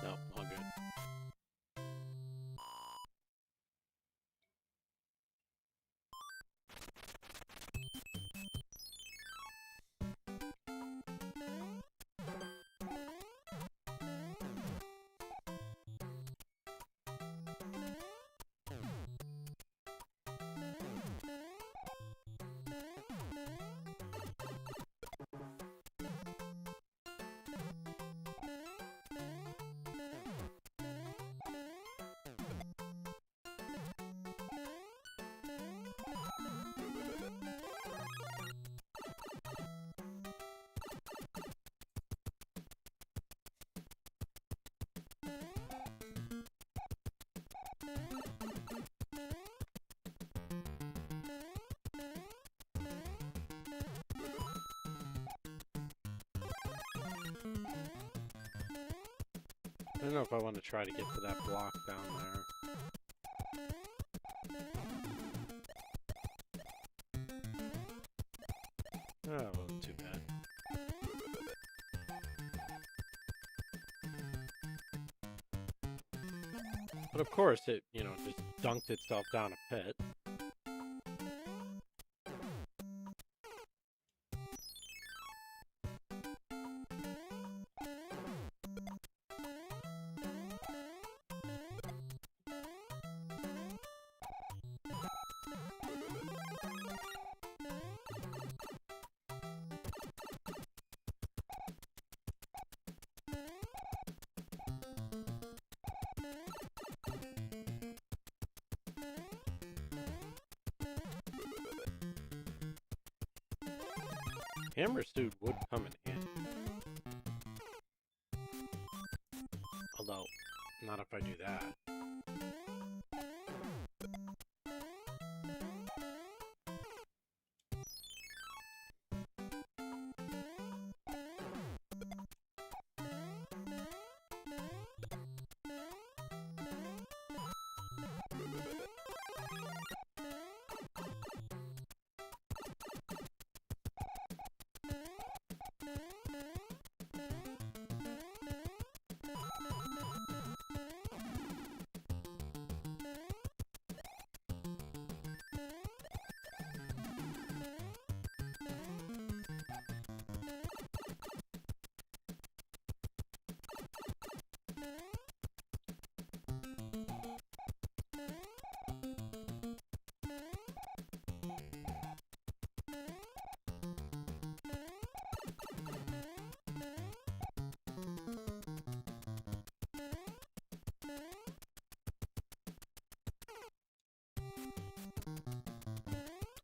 No, all good. I don't know if I want to try to get to that block down there. Oh, it wasn't too bad. But of course, it, you know, just dunked itself down a pit. Hammer suit would come in handy. Although, not if I do that.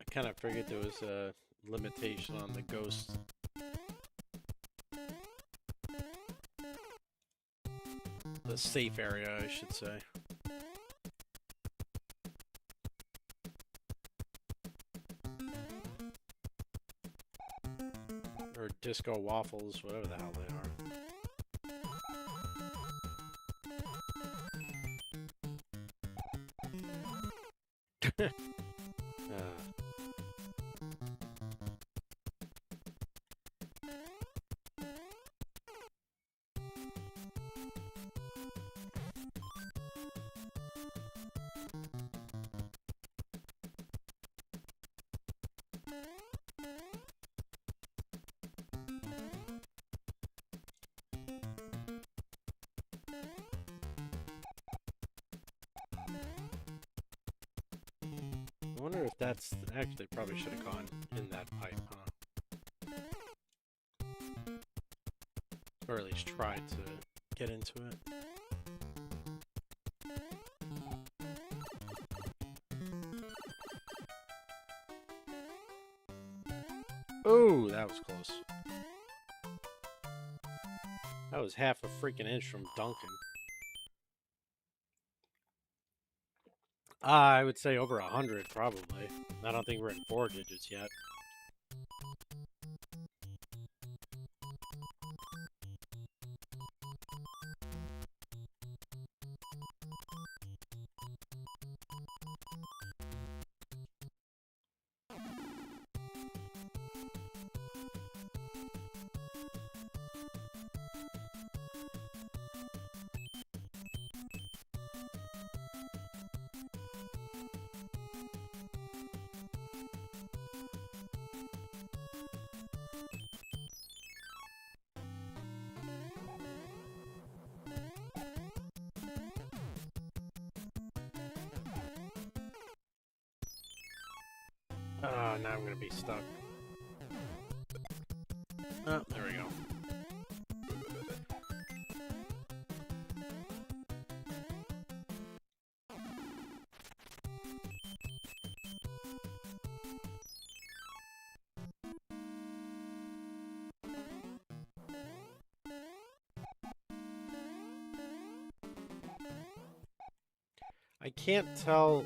I kind of figured there was a limitation on the ghost. The safe area, I should say. Or disco waffles, whatever the hell they are. I wonder if that's... Actually, probably should have gone in that pipe, huh? Or at least tried to get into it. Oh, that was close. That was half a freaking inch from dunking. I would say over 100, probably. I don't think we're in 4 digits yet. Oh, now I'm gonna be stuck. Oh, there we go. I can't tell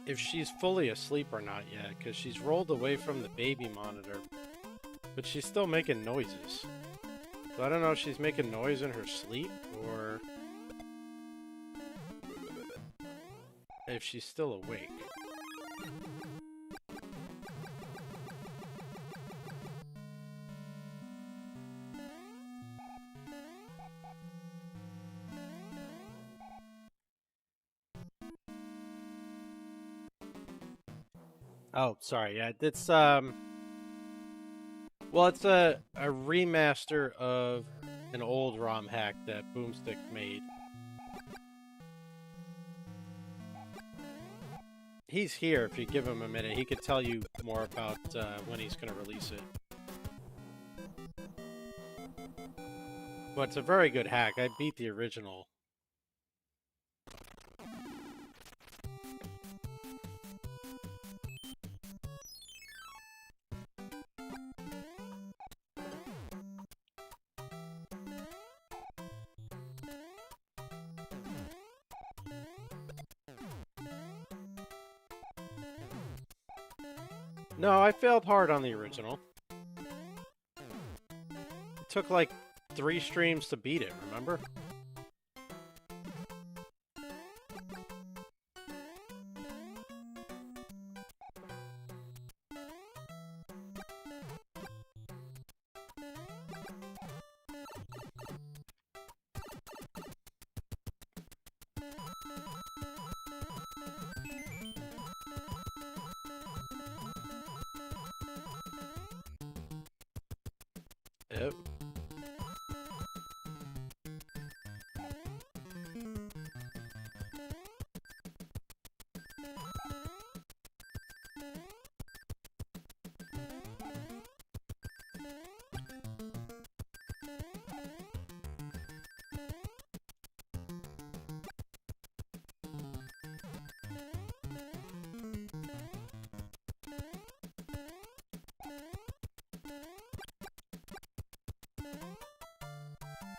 if she's fully asleep or not yet, because she's rolled away from the baby monitor, but she's still making noises. So I don't know if she's making noise in her sleep or if she's still awake. Oh, sorry. Yeah, it's well, it's a remaster of an old ROM hack that Boomsticks made. He's here. If you give him a minute, he could tell you more about when he's going to release it. But it's a very good hack. I beat the original. No, I failed hard on the original. It took like 3 streams to beat it, remember? Yep.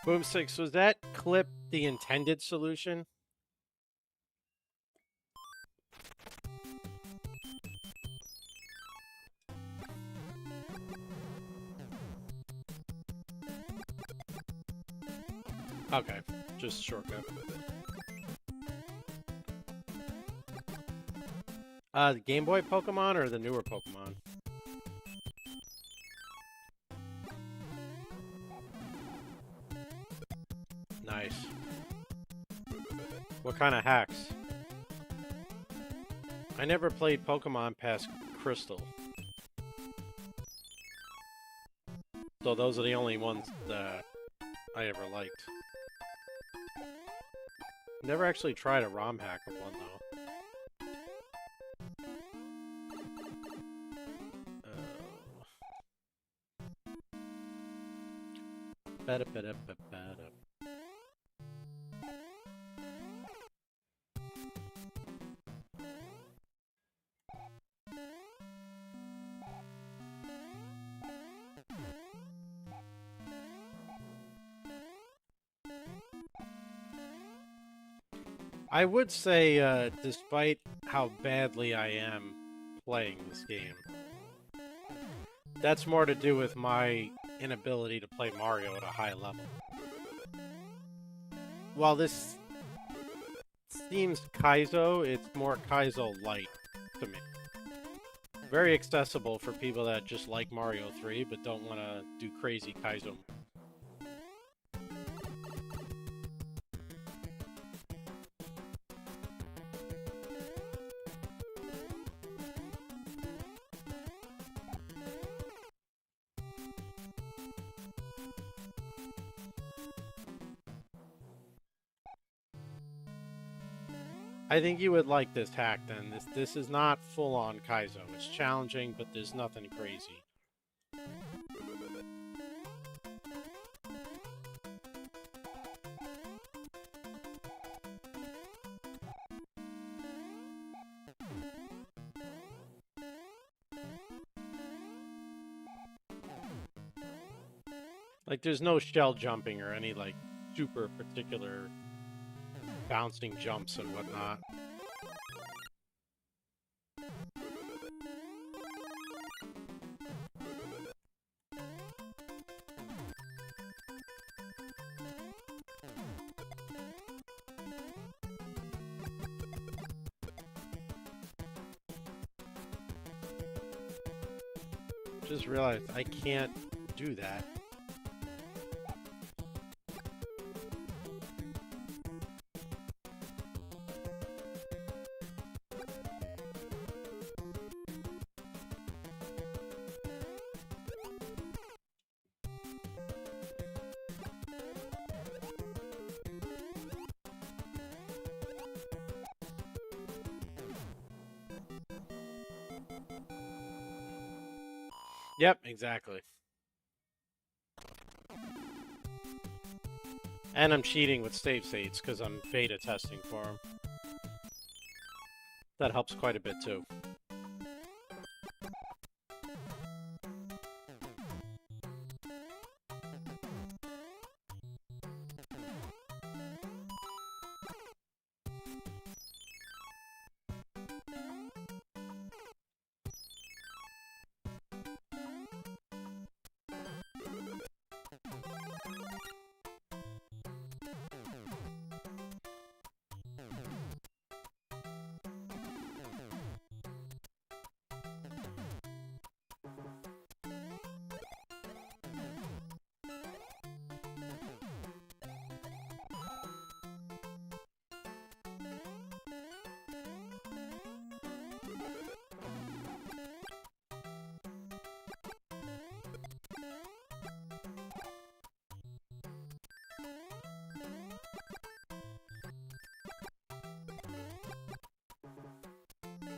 Boomsticks, was that clip the intended solution? Okay, just shortcut. The Game Boy Pokemon or the newer Pokemon? Nice. What kind of hacks? I never played Pokemon past Crystal. So those are the only ones that I ever liked. Never actually tried a ROM hack of one though. Ba-da-ba-da-ba-ba-da. I would say, despite how badly I am playing this game, that's more to do with my inability to play Mario at a high level. While this seems Kaizo, it's more Kaizo-light to me. Very accessible for people that just like Mario 3 but don't want to do crazy Kaizo. I think you would like this hack then. This is not full-on Kaizo. It's challenging, but there's nothing crazy. Like, there's no shell jumping or any, like, super particular bouncing jumps and whatnot. Just realized I can't do that. Yep, exactly. And I'm cheating with save states because I'm beta testing for them. That helps quite a bit too.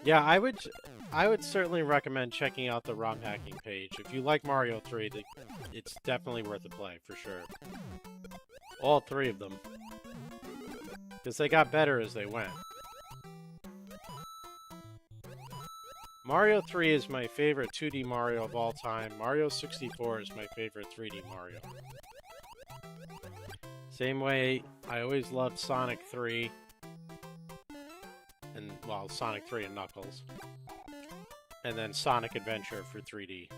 Yeah, I would certainly recommend checking out the ROM hacking page. If you like Mario 3, it's definitely worth a play, for sure. All three of them. Because they got better as they went. Mario 3 is my favorite 2D Mario of all time. Mario 64 is my favorite 3D Mario. Same way, I always loved Sonic 3. And, well, Sonic 3 and Knuckles. And then Sonic Adventure for 3D.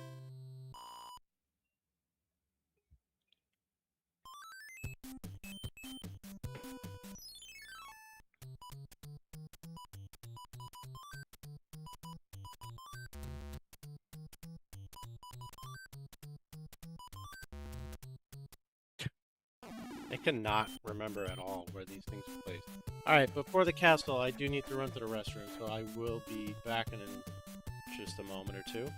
I cannot remember at all where these things are placed. Alright, before the castle, I do need to run to the restroom, so I will be back in just a moment or two.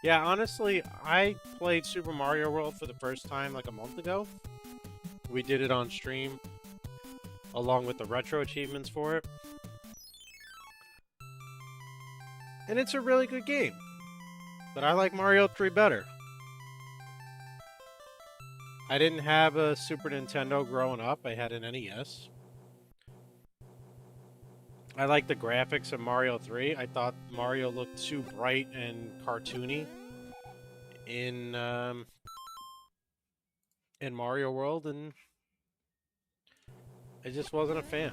Yeah, honestly, I played Super Mario World for the first time like a month ago. We did it on stream, along with the retro achievements for it. And it's a really good game. But I like Mario 3 better. I didn't have a Super Nintendo growing up. I had an NES. I like the graphics of Mario 3. I thought Mario looked too bright and cartoony in Mario World, and I just wasn't a fan.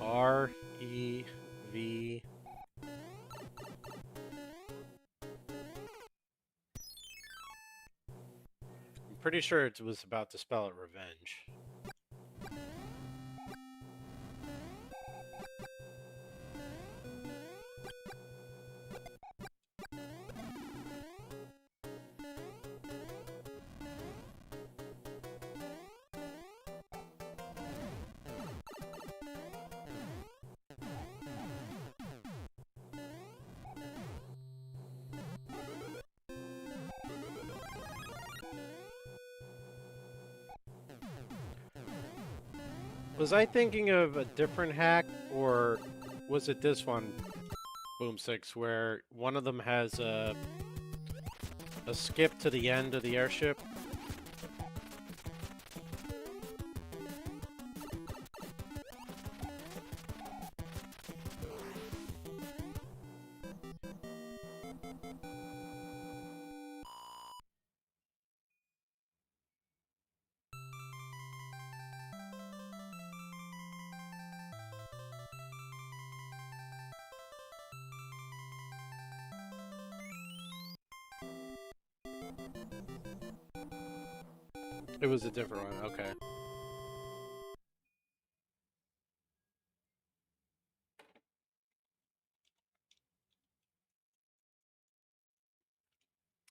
R-E-V... I'm pretty sure it was about to spell it revenge. Was I thinking of a different hack, or was it this one, Boomsticks, where one of them has a skip to the end of the airship? It was a different one, okay.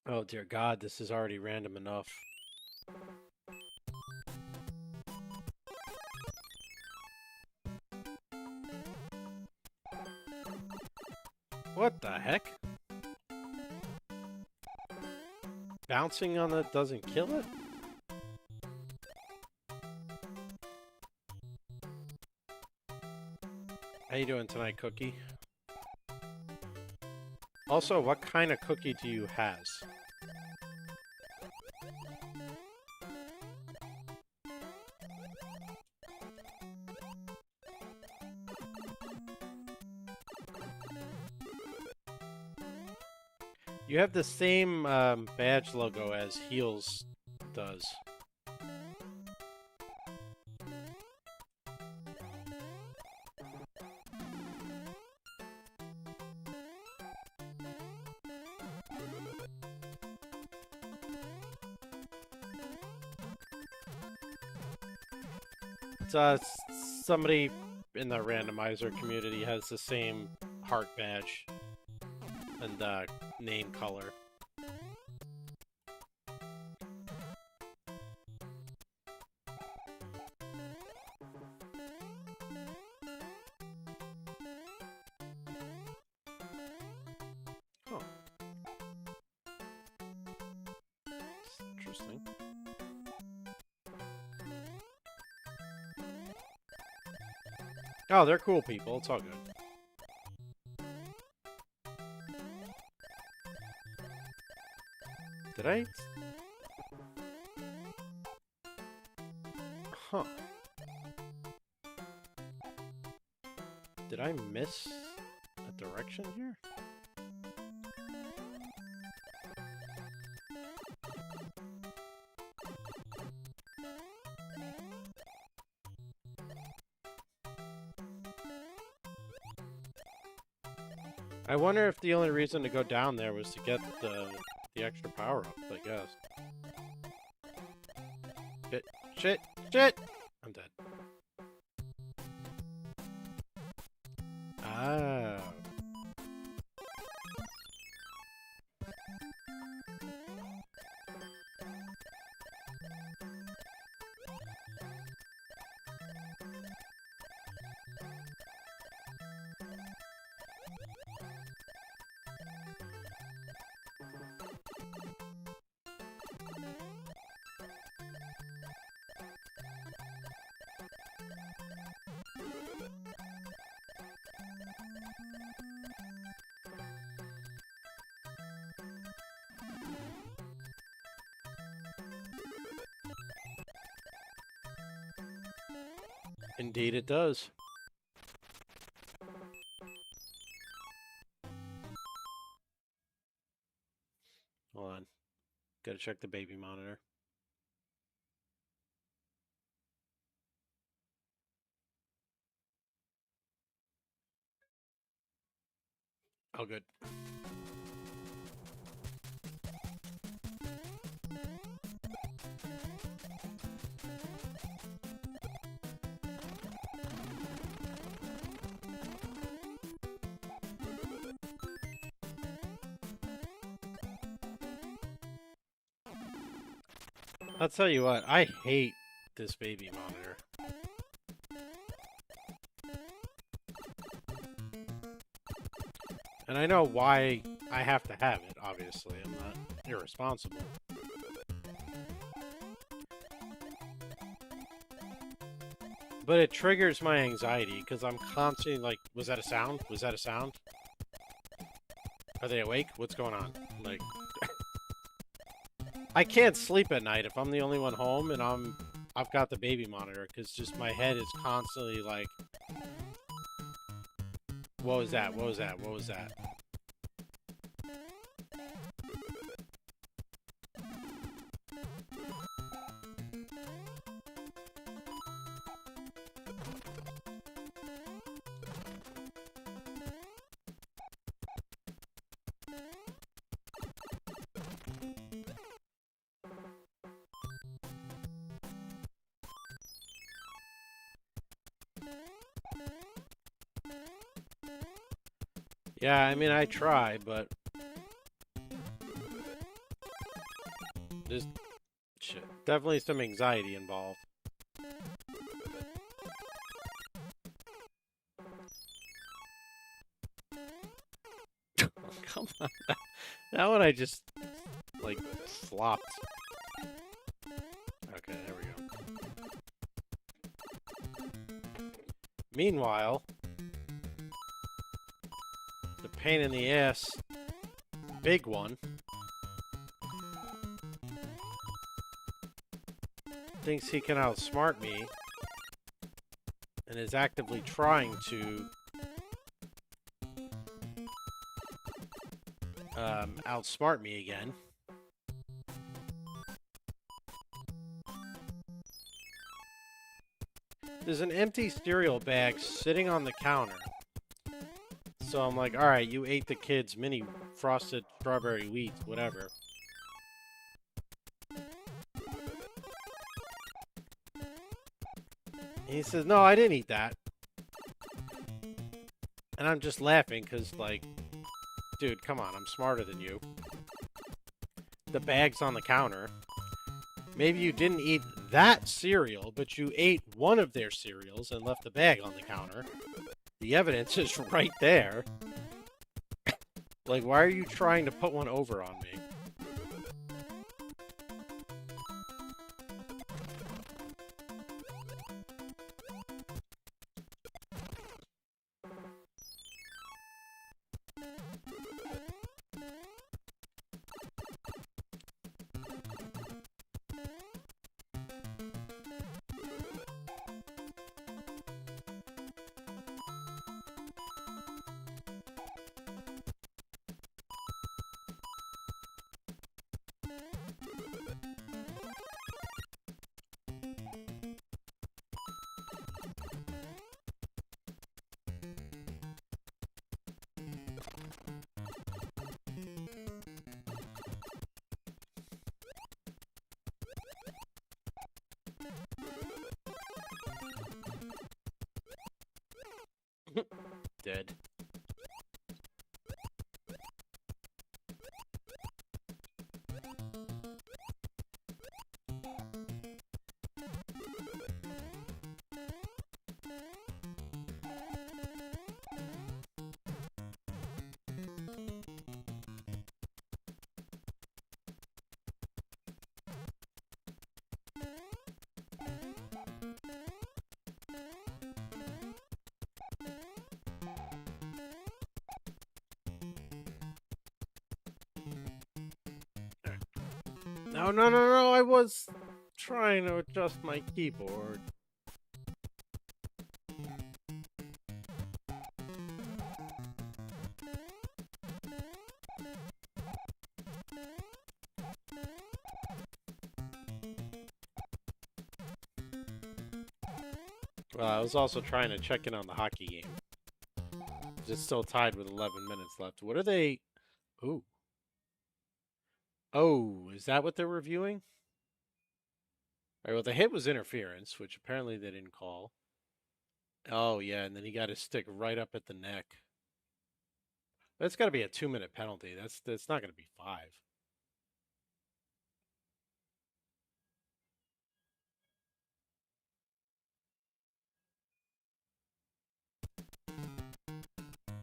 Oh dear God, this is already random enough. What the heck? Bouncing on it doesn't kill it? How you doing tonight, Cookie? Also, what kind of cookie do you has? You have the same badge logo as Heels does. Somebody in the randomizer community has the same heart badge and name color. Huh. That's interesting. Oh, they're cool people. It's all good. Did I? Huh. Did I miss a direction here? I wonder if the only reason to go down there was to get the extra power up, I guess. Shit! I'm dead. Ah. Indeed it does. Hold on. Gotta check the baby monitor. Oh, good. I'll tell you what, I hate this baby monitor. And I know why I have to have it, obviously. I'm not irresponsible. But it triggers my anxiety because I'm constantly like, was that a sound? Was that a sound? Are they awake? What's going on? Like, I can't sleep at night if I'm the only one home and I've got the baby monitor because just my head is constantly like, what was that? What was that? What was that? Yeah, I mean, I try, but there's definitely some anxiety involved. Come on. That one I just, like, flopped. Okay, there we go. Meanwhile, the pain in the ass, big one, thinks he can outsmart me and is actively trying to outsmart me again. There's an empty cereal bag sitting on the counter. So I'm like, alright, you ate the kids' mini frosted strawberry wheats, whatever. And he says, no, I didn't eat that. And I'm just laughing because, like, dude, come on, I'm smarter than you. The bag's on the counter. Maybe you didn't eat that cereal, but you ate one of their cereals and left the bag on the counter. The evidence is right there. Like, why are you trying to put one over on me? Dead. No, I was trying to adjust my keyboard. Well, I was also trying to check in on the hockey game. It's still tied with 11 minutes left. What are they? Ooh. Oh, is that what they're reviewing? All right, well, the hit was interference, which apparently they didn't call. Oh, yeah, and then he got his stick right up at the neck. That's got to be a 2-minute penalty. That's not going to be 5.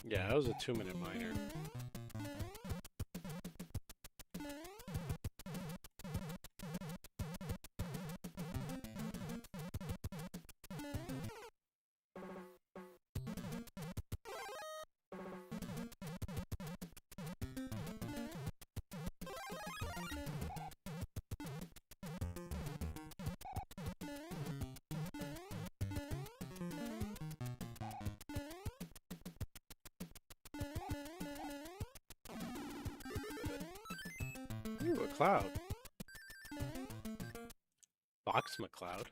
Yeah, that was a 2-minute minor. Ooh, a cloud. Box McCloud.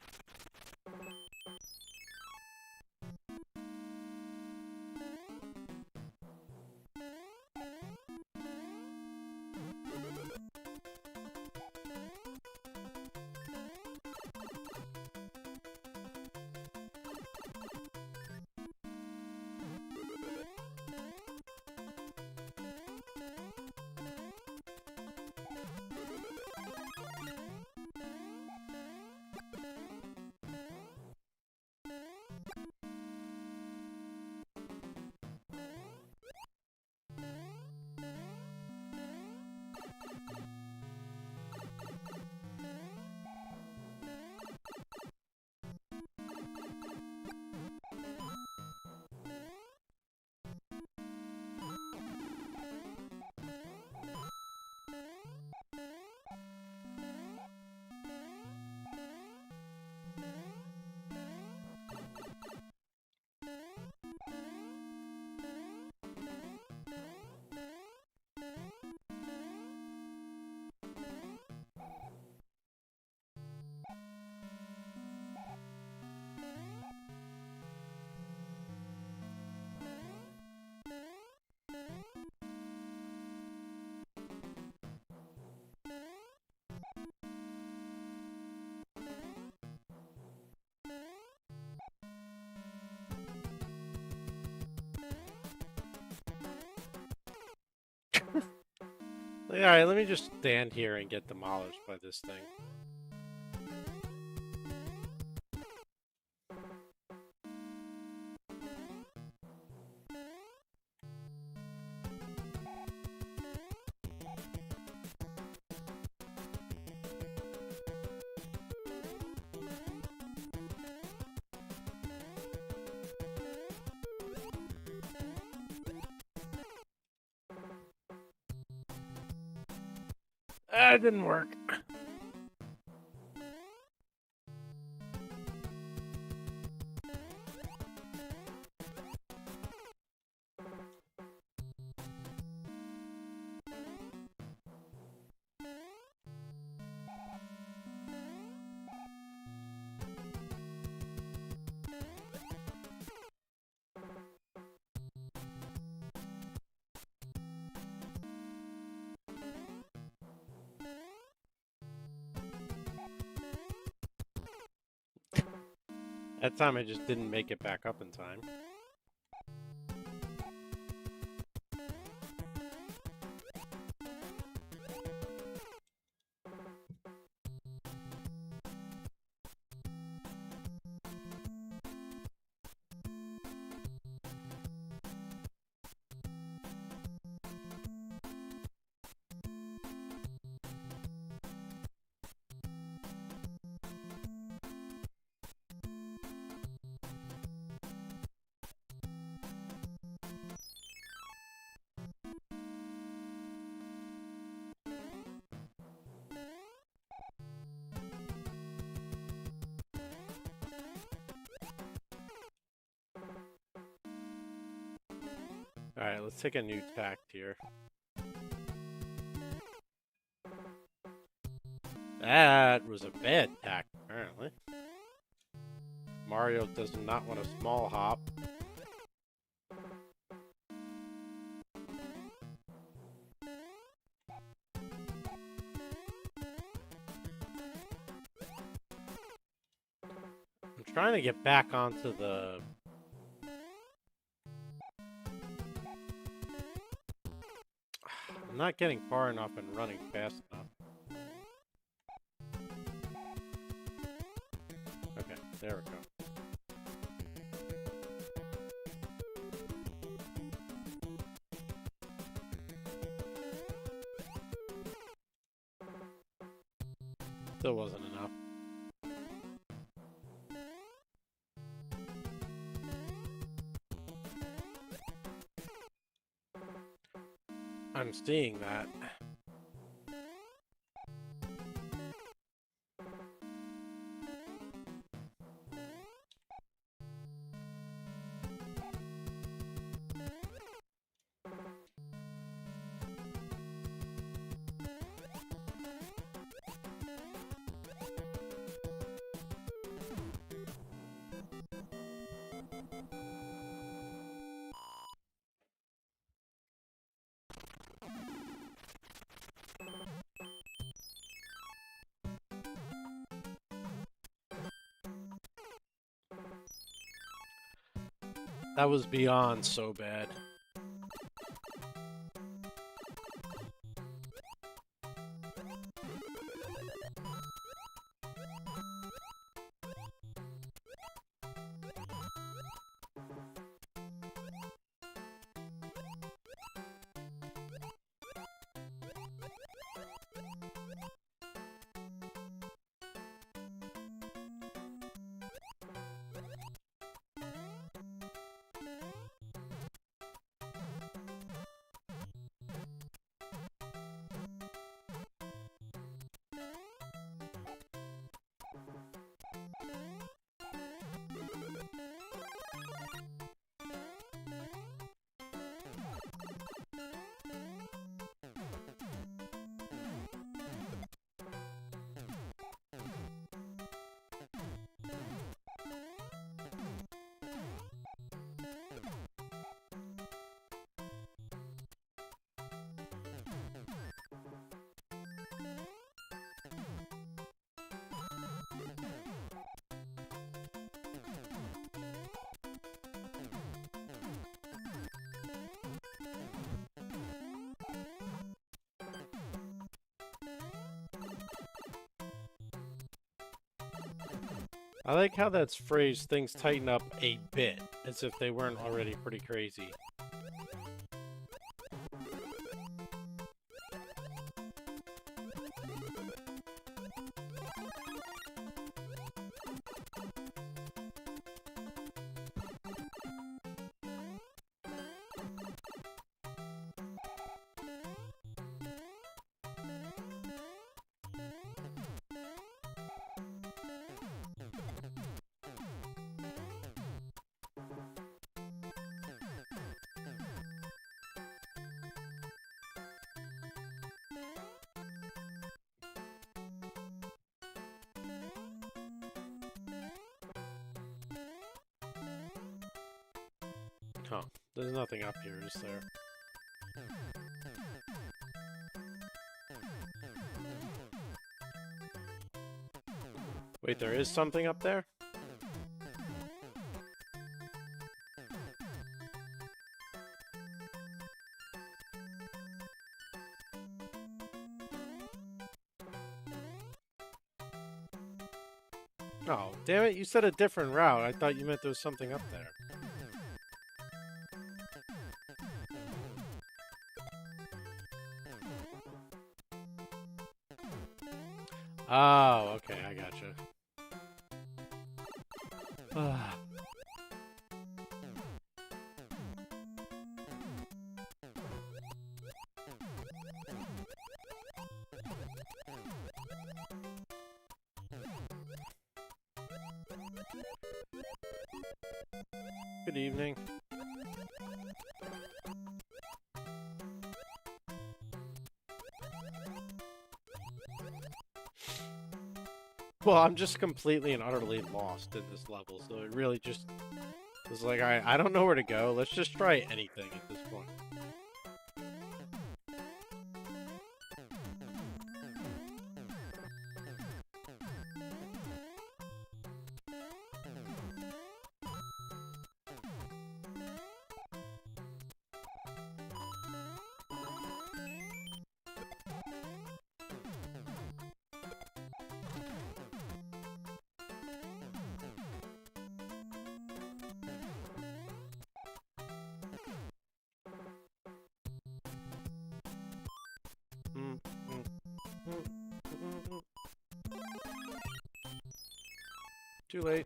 All right, let me just stand here and get demolished by this thing. That didn't work. That time I just didn't make it back up in time. Alright, let's take a new tact here. That was a bad tact, apparently. Mario does not want a small hop. I'm trying to get back onto the... I'm not getting far enough and running fast enough. Okay, there we go. Still wasn't enough. I'm seeing that. That was beyond so bad. I like how that's phrased, things tighten up a bit, as if they weren't already pretty crazy. Huh. There's nothing up here, is there? Wait, there is something up there? Oh, damn it, you said a different route. I thought you meant there was something up there. Oh, okay, I gotcha. Good evening. Well, I'm just completely and utterly lost in this level, so it really just was like, I don't know where to go. Let's just try anything at this point. Too late.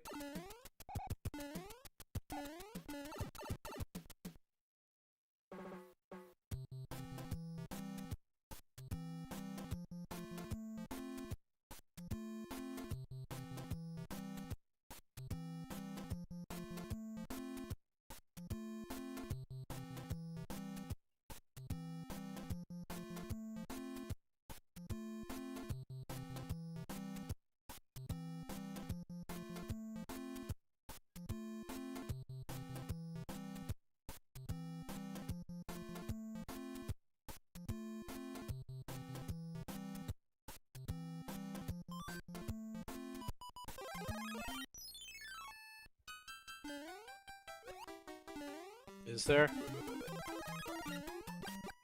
Is there?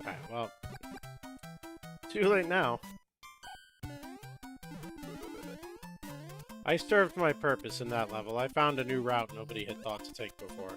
Alright, well. Too late now. I served my purpose in that level. I found a new route nobody had thought to take before.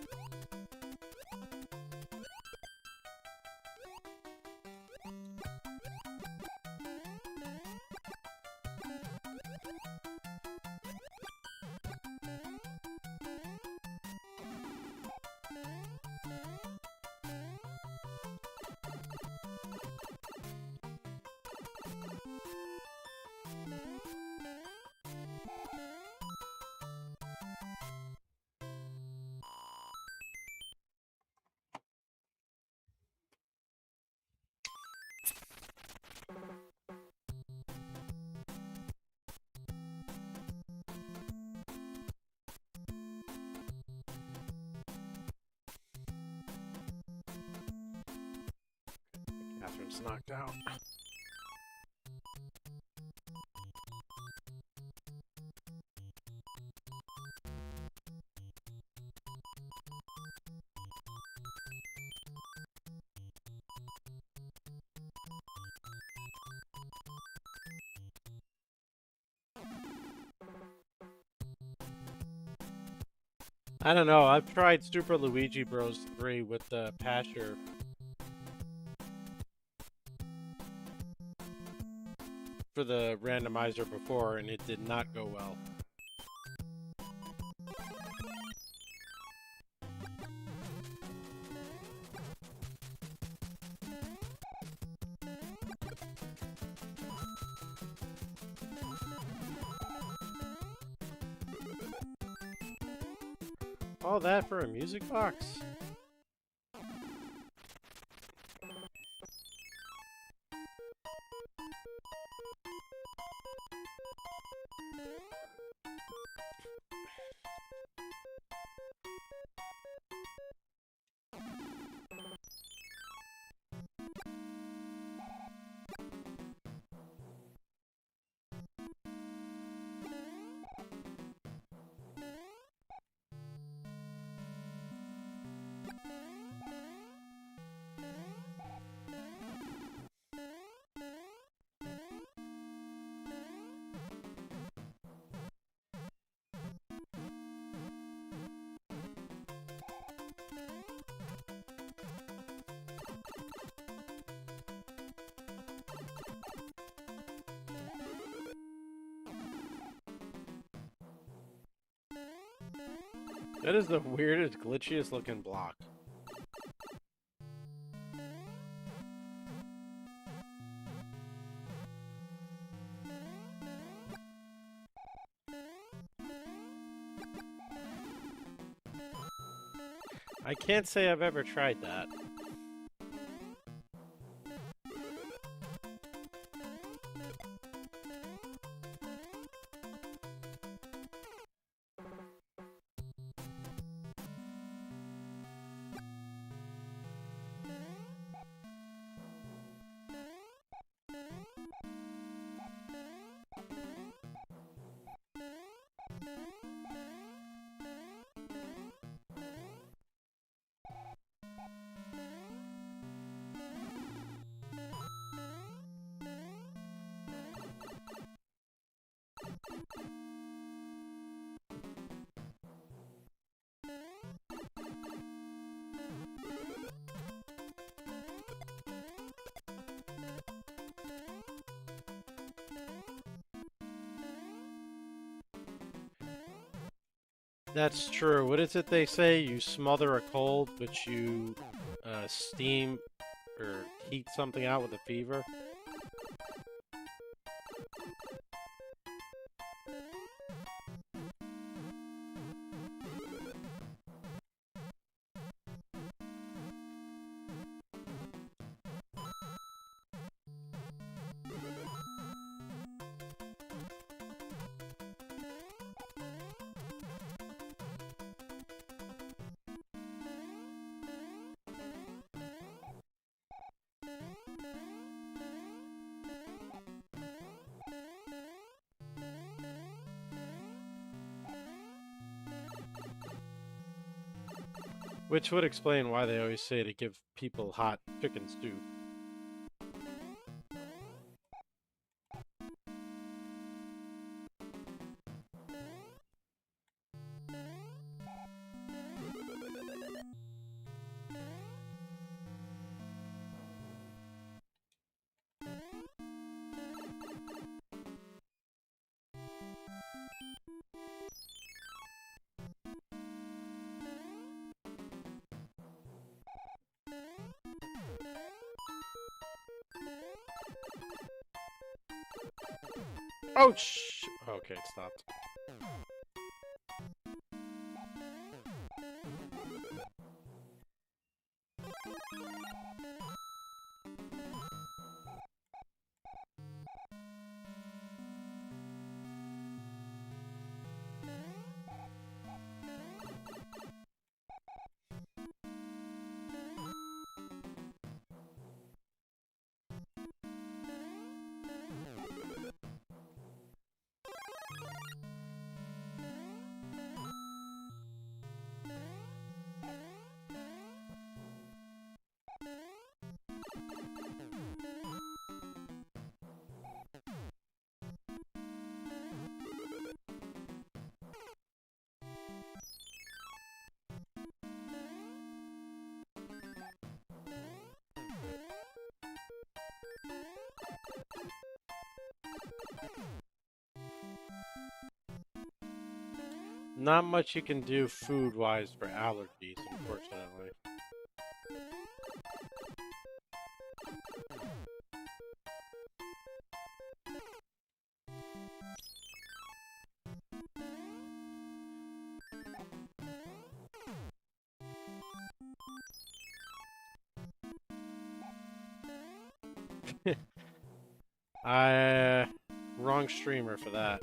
Catherine's knocked out. I don't know, I've tried Super Luigi Bros. 3 with the Pasture. For the randomizer before, and it did not go well. All that for a music box? That is the weirdest, glitchiest looking block. I can't say I've ever tried that. That's true. What is it they say? You smother a cold, but you steam or heat something out with a fever? Which would explain why they always say to give people hot chicken stew. Oh, okay, it stopped. Not much you can do food-wise for allergies, unfortunately. Wrong streamer for that.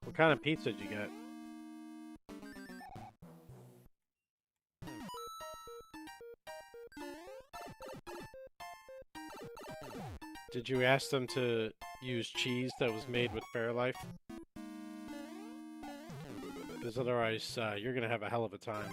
What kind of pizza did you get? Did you ask them to use cheese that was made with Fairlife? Because otherwise, you're gonna have a hell of a time.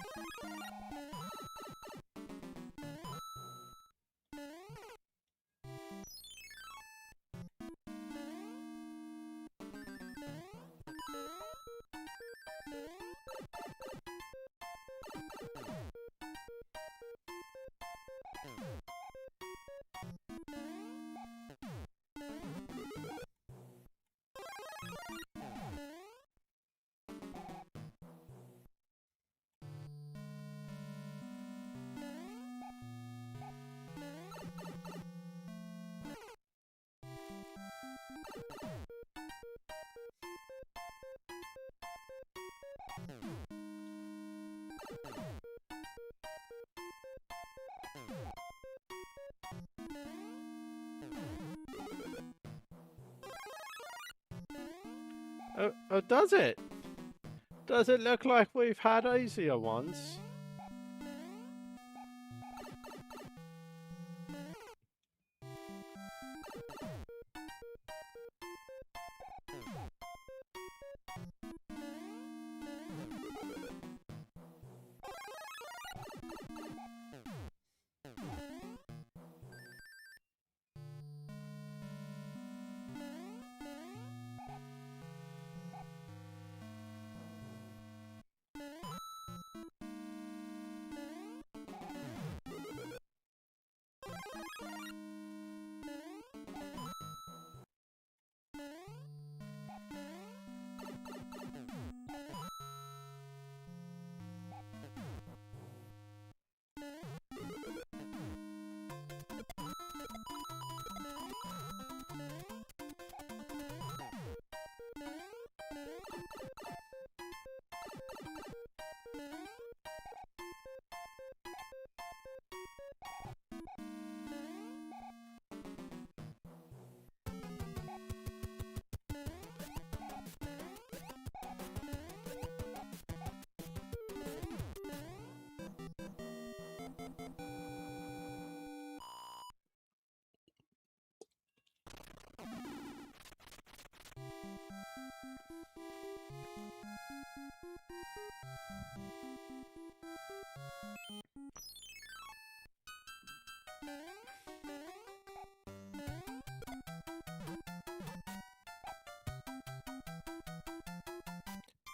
Oh, does it? Does it look like we've had easier ones?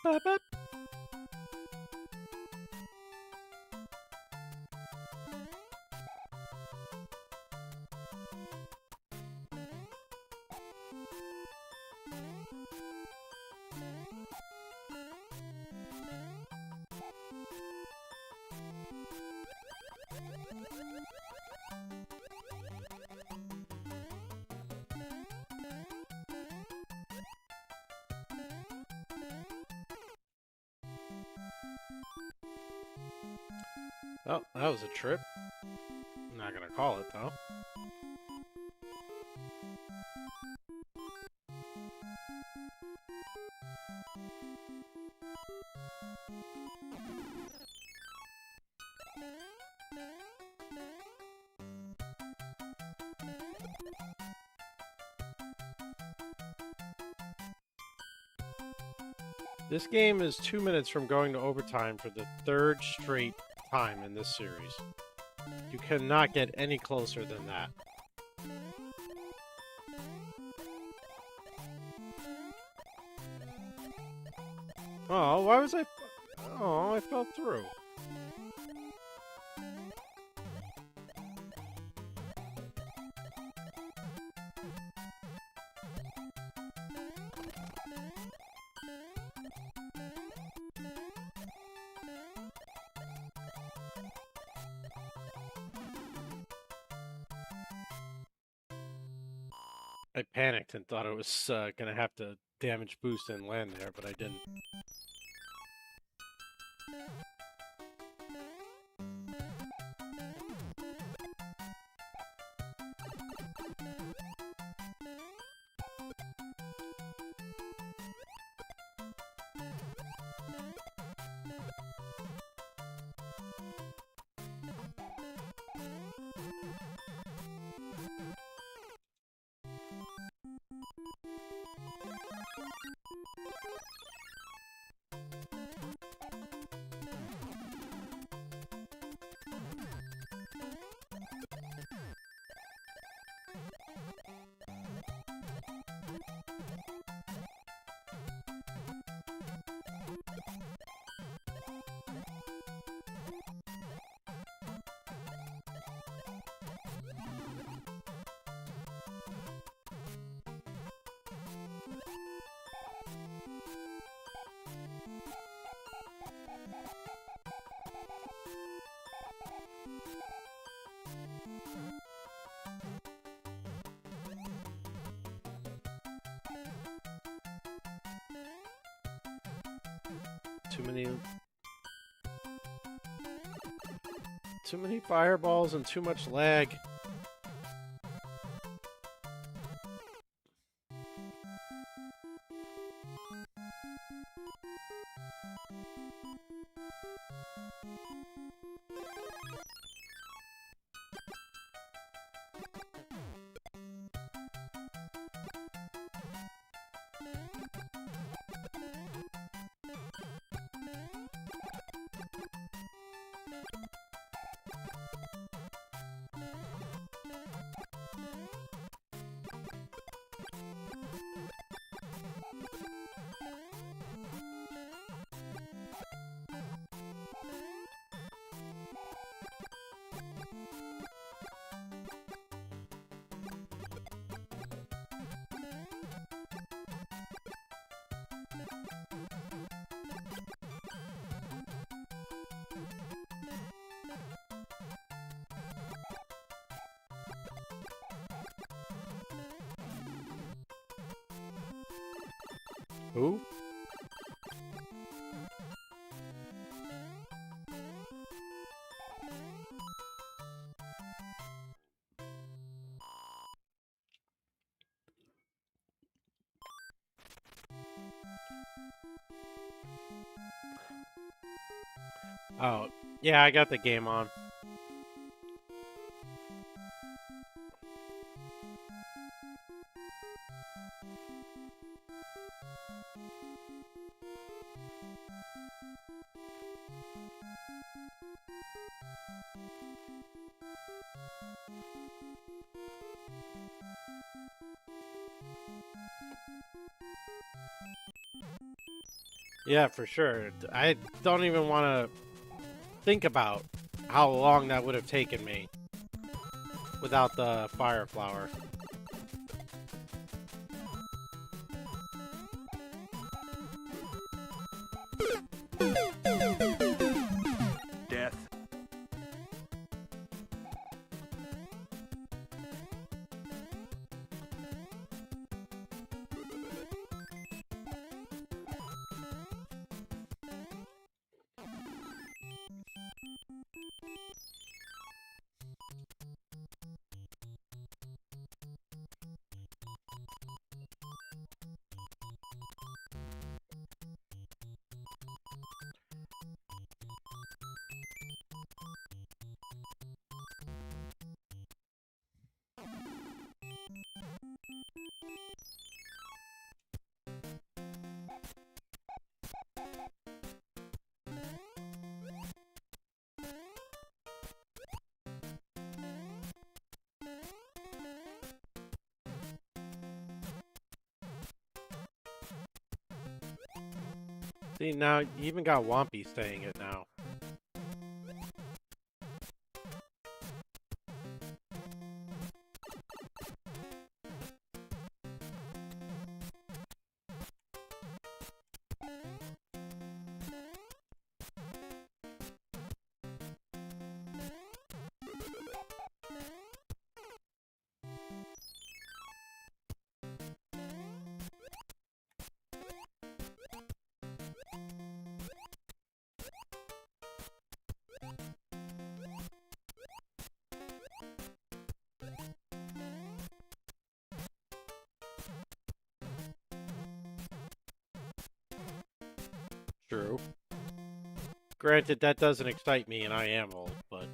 Ba-ba. Oh, that was a trip. I'm not gonna call it though. This game is 2 minutes from going to overtime for the third straight time in this series. You cannot get any closer than that. Oh, why was I... Oh, I fell through. I panicked and thought I was gonna have to damage boost and land there, but I didn't. Too many fireballs and too much lag. Who? Oh, yeah, I got the game on. Yeah, for sure. I don't even want to think about how long that would have taken me without the fire flower. Death. See, now you even got Wompy saying it now. True. Granted, that doesn't excite me, and I am old, but...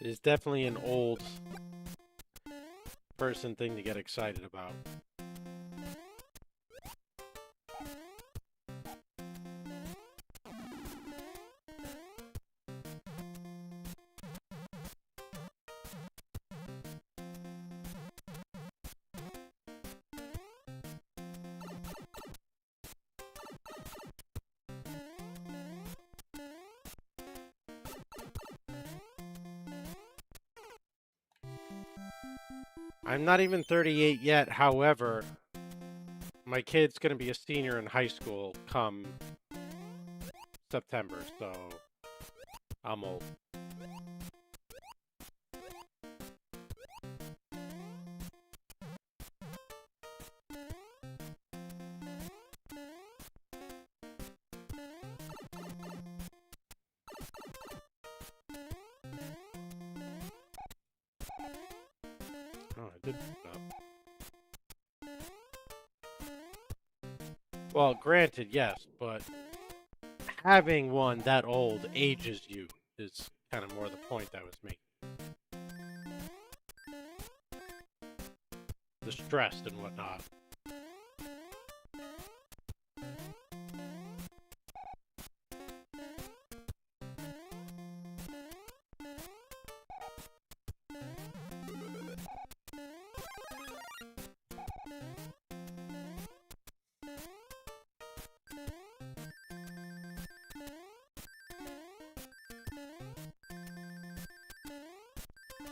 it is definitely an old person thing to get excited about. I'm not even 38 yet, however, my kid's going to be a senior in high school come September, so I'm old. Oh, I did pick it up. Well, granted, yes, but having one that old ages you is kind of more the point that was making. The stress and whatnot.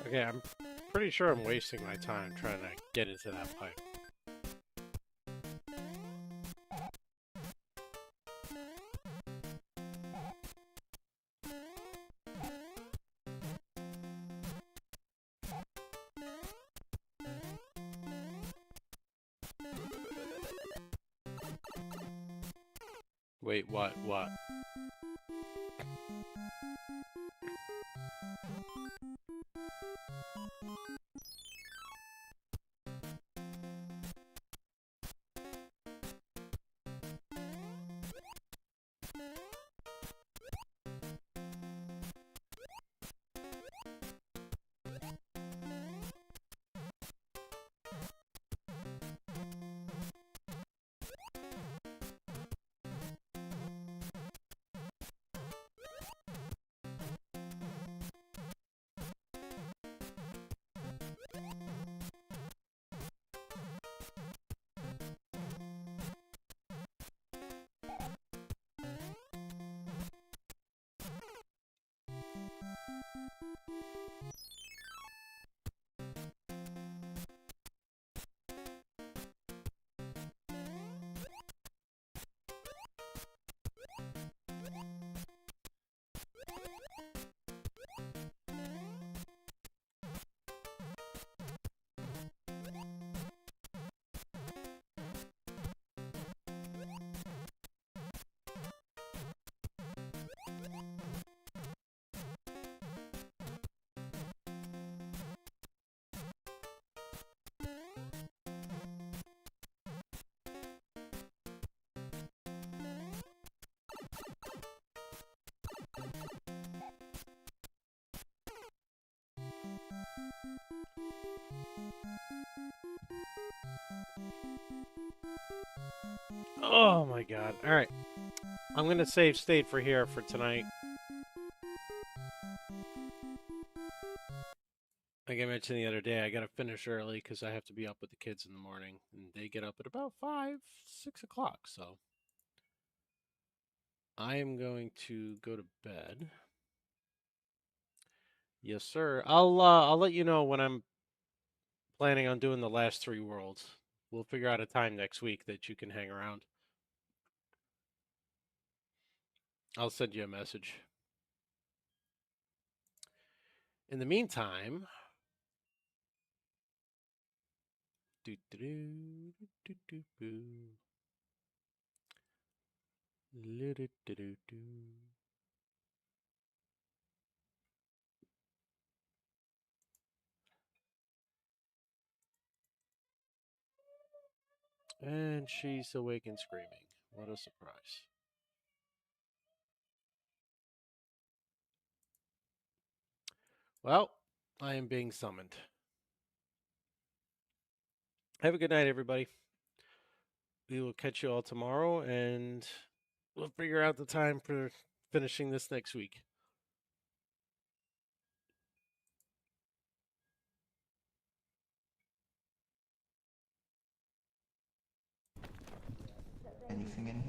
Okay, I'm pretty sure I'm wasting my time trying to get into that pipe. Wait, what? What? Oh my god. Alright. I'm going to save state for here for tonight. Like I mentioned the other day, I got to finish early because I have to be up with the kids in the morning. And they get up at about 5, 6 o'clock. So I am going to go to bed. Yes, sir. I'll let you know when I'm planning on doing the last 3 worlds. We'll figure out a time next week that you can hang around. I'll send you a message. In the meantime, do do do do do do do do do do. And she's awake and screaming. What a surprise. Well, I am being summoned. Have a good night, everybody. We will catch you all tomorrow, and we'll figure out the time for finishing this next week. Anything in here?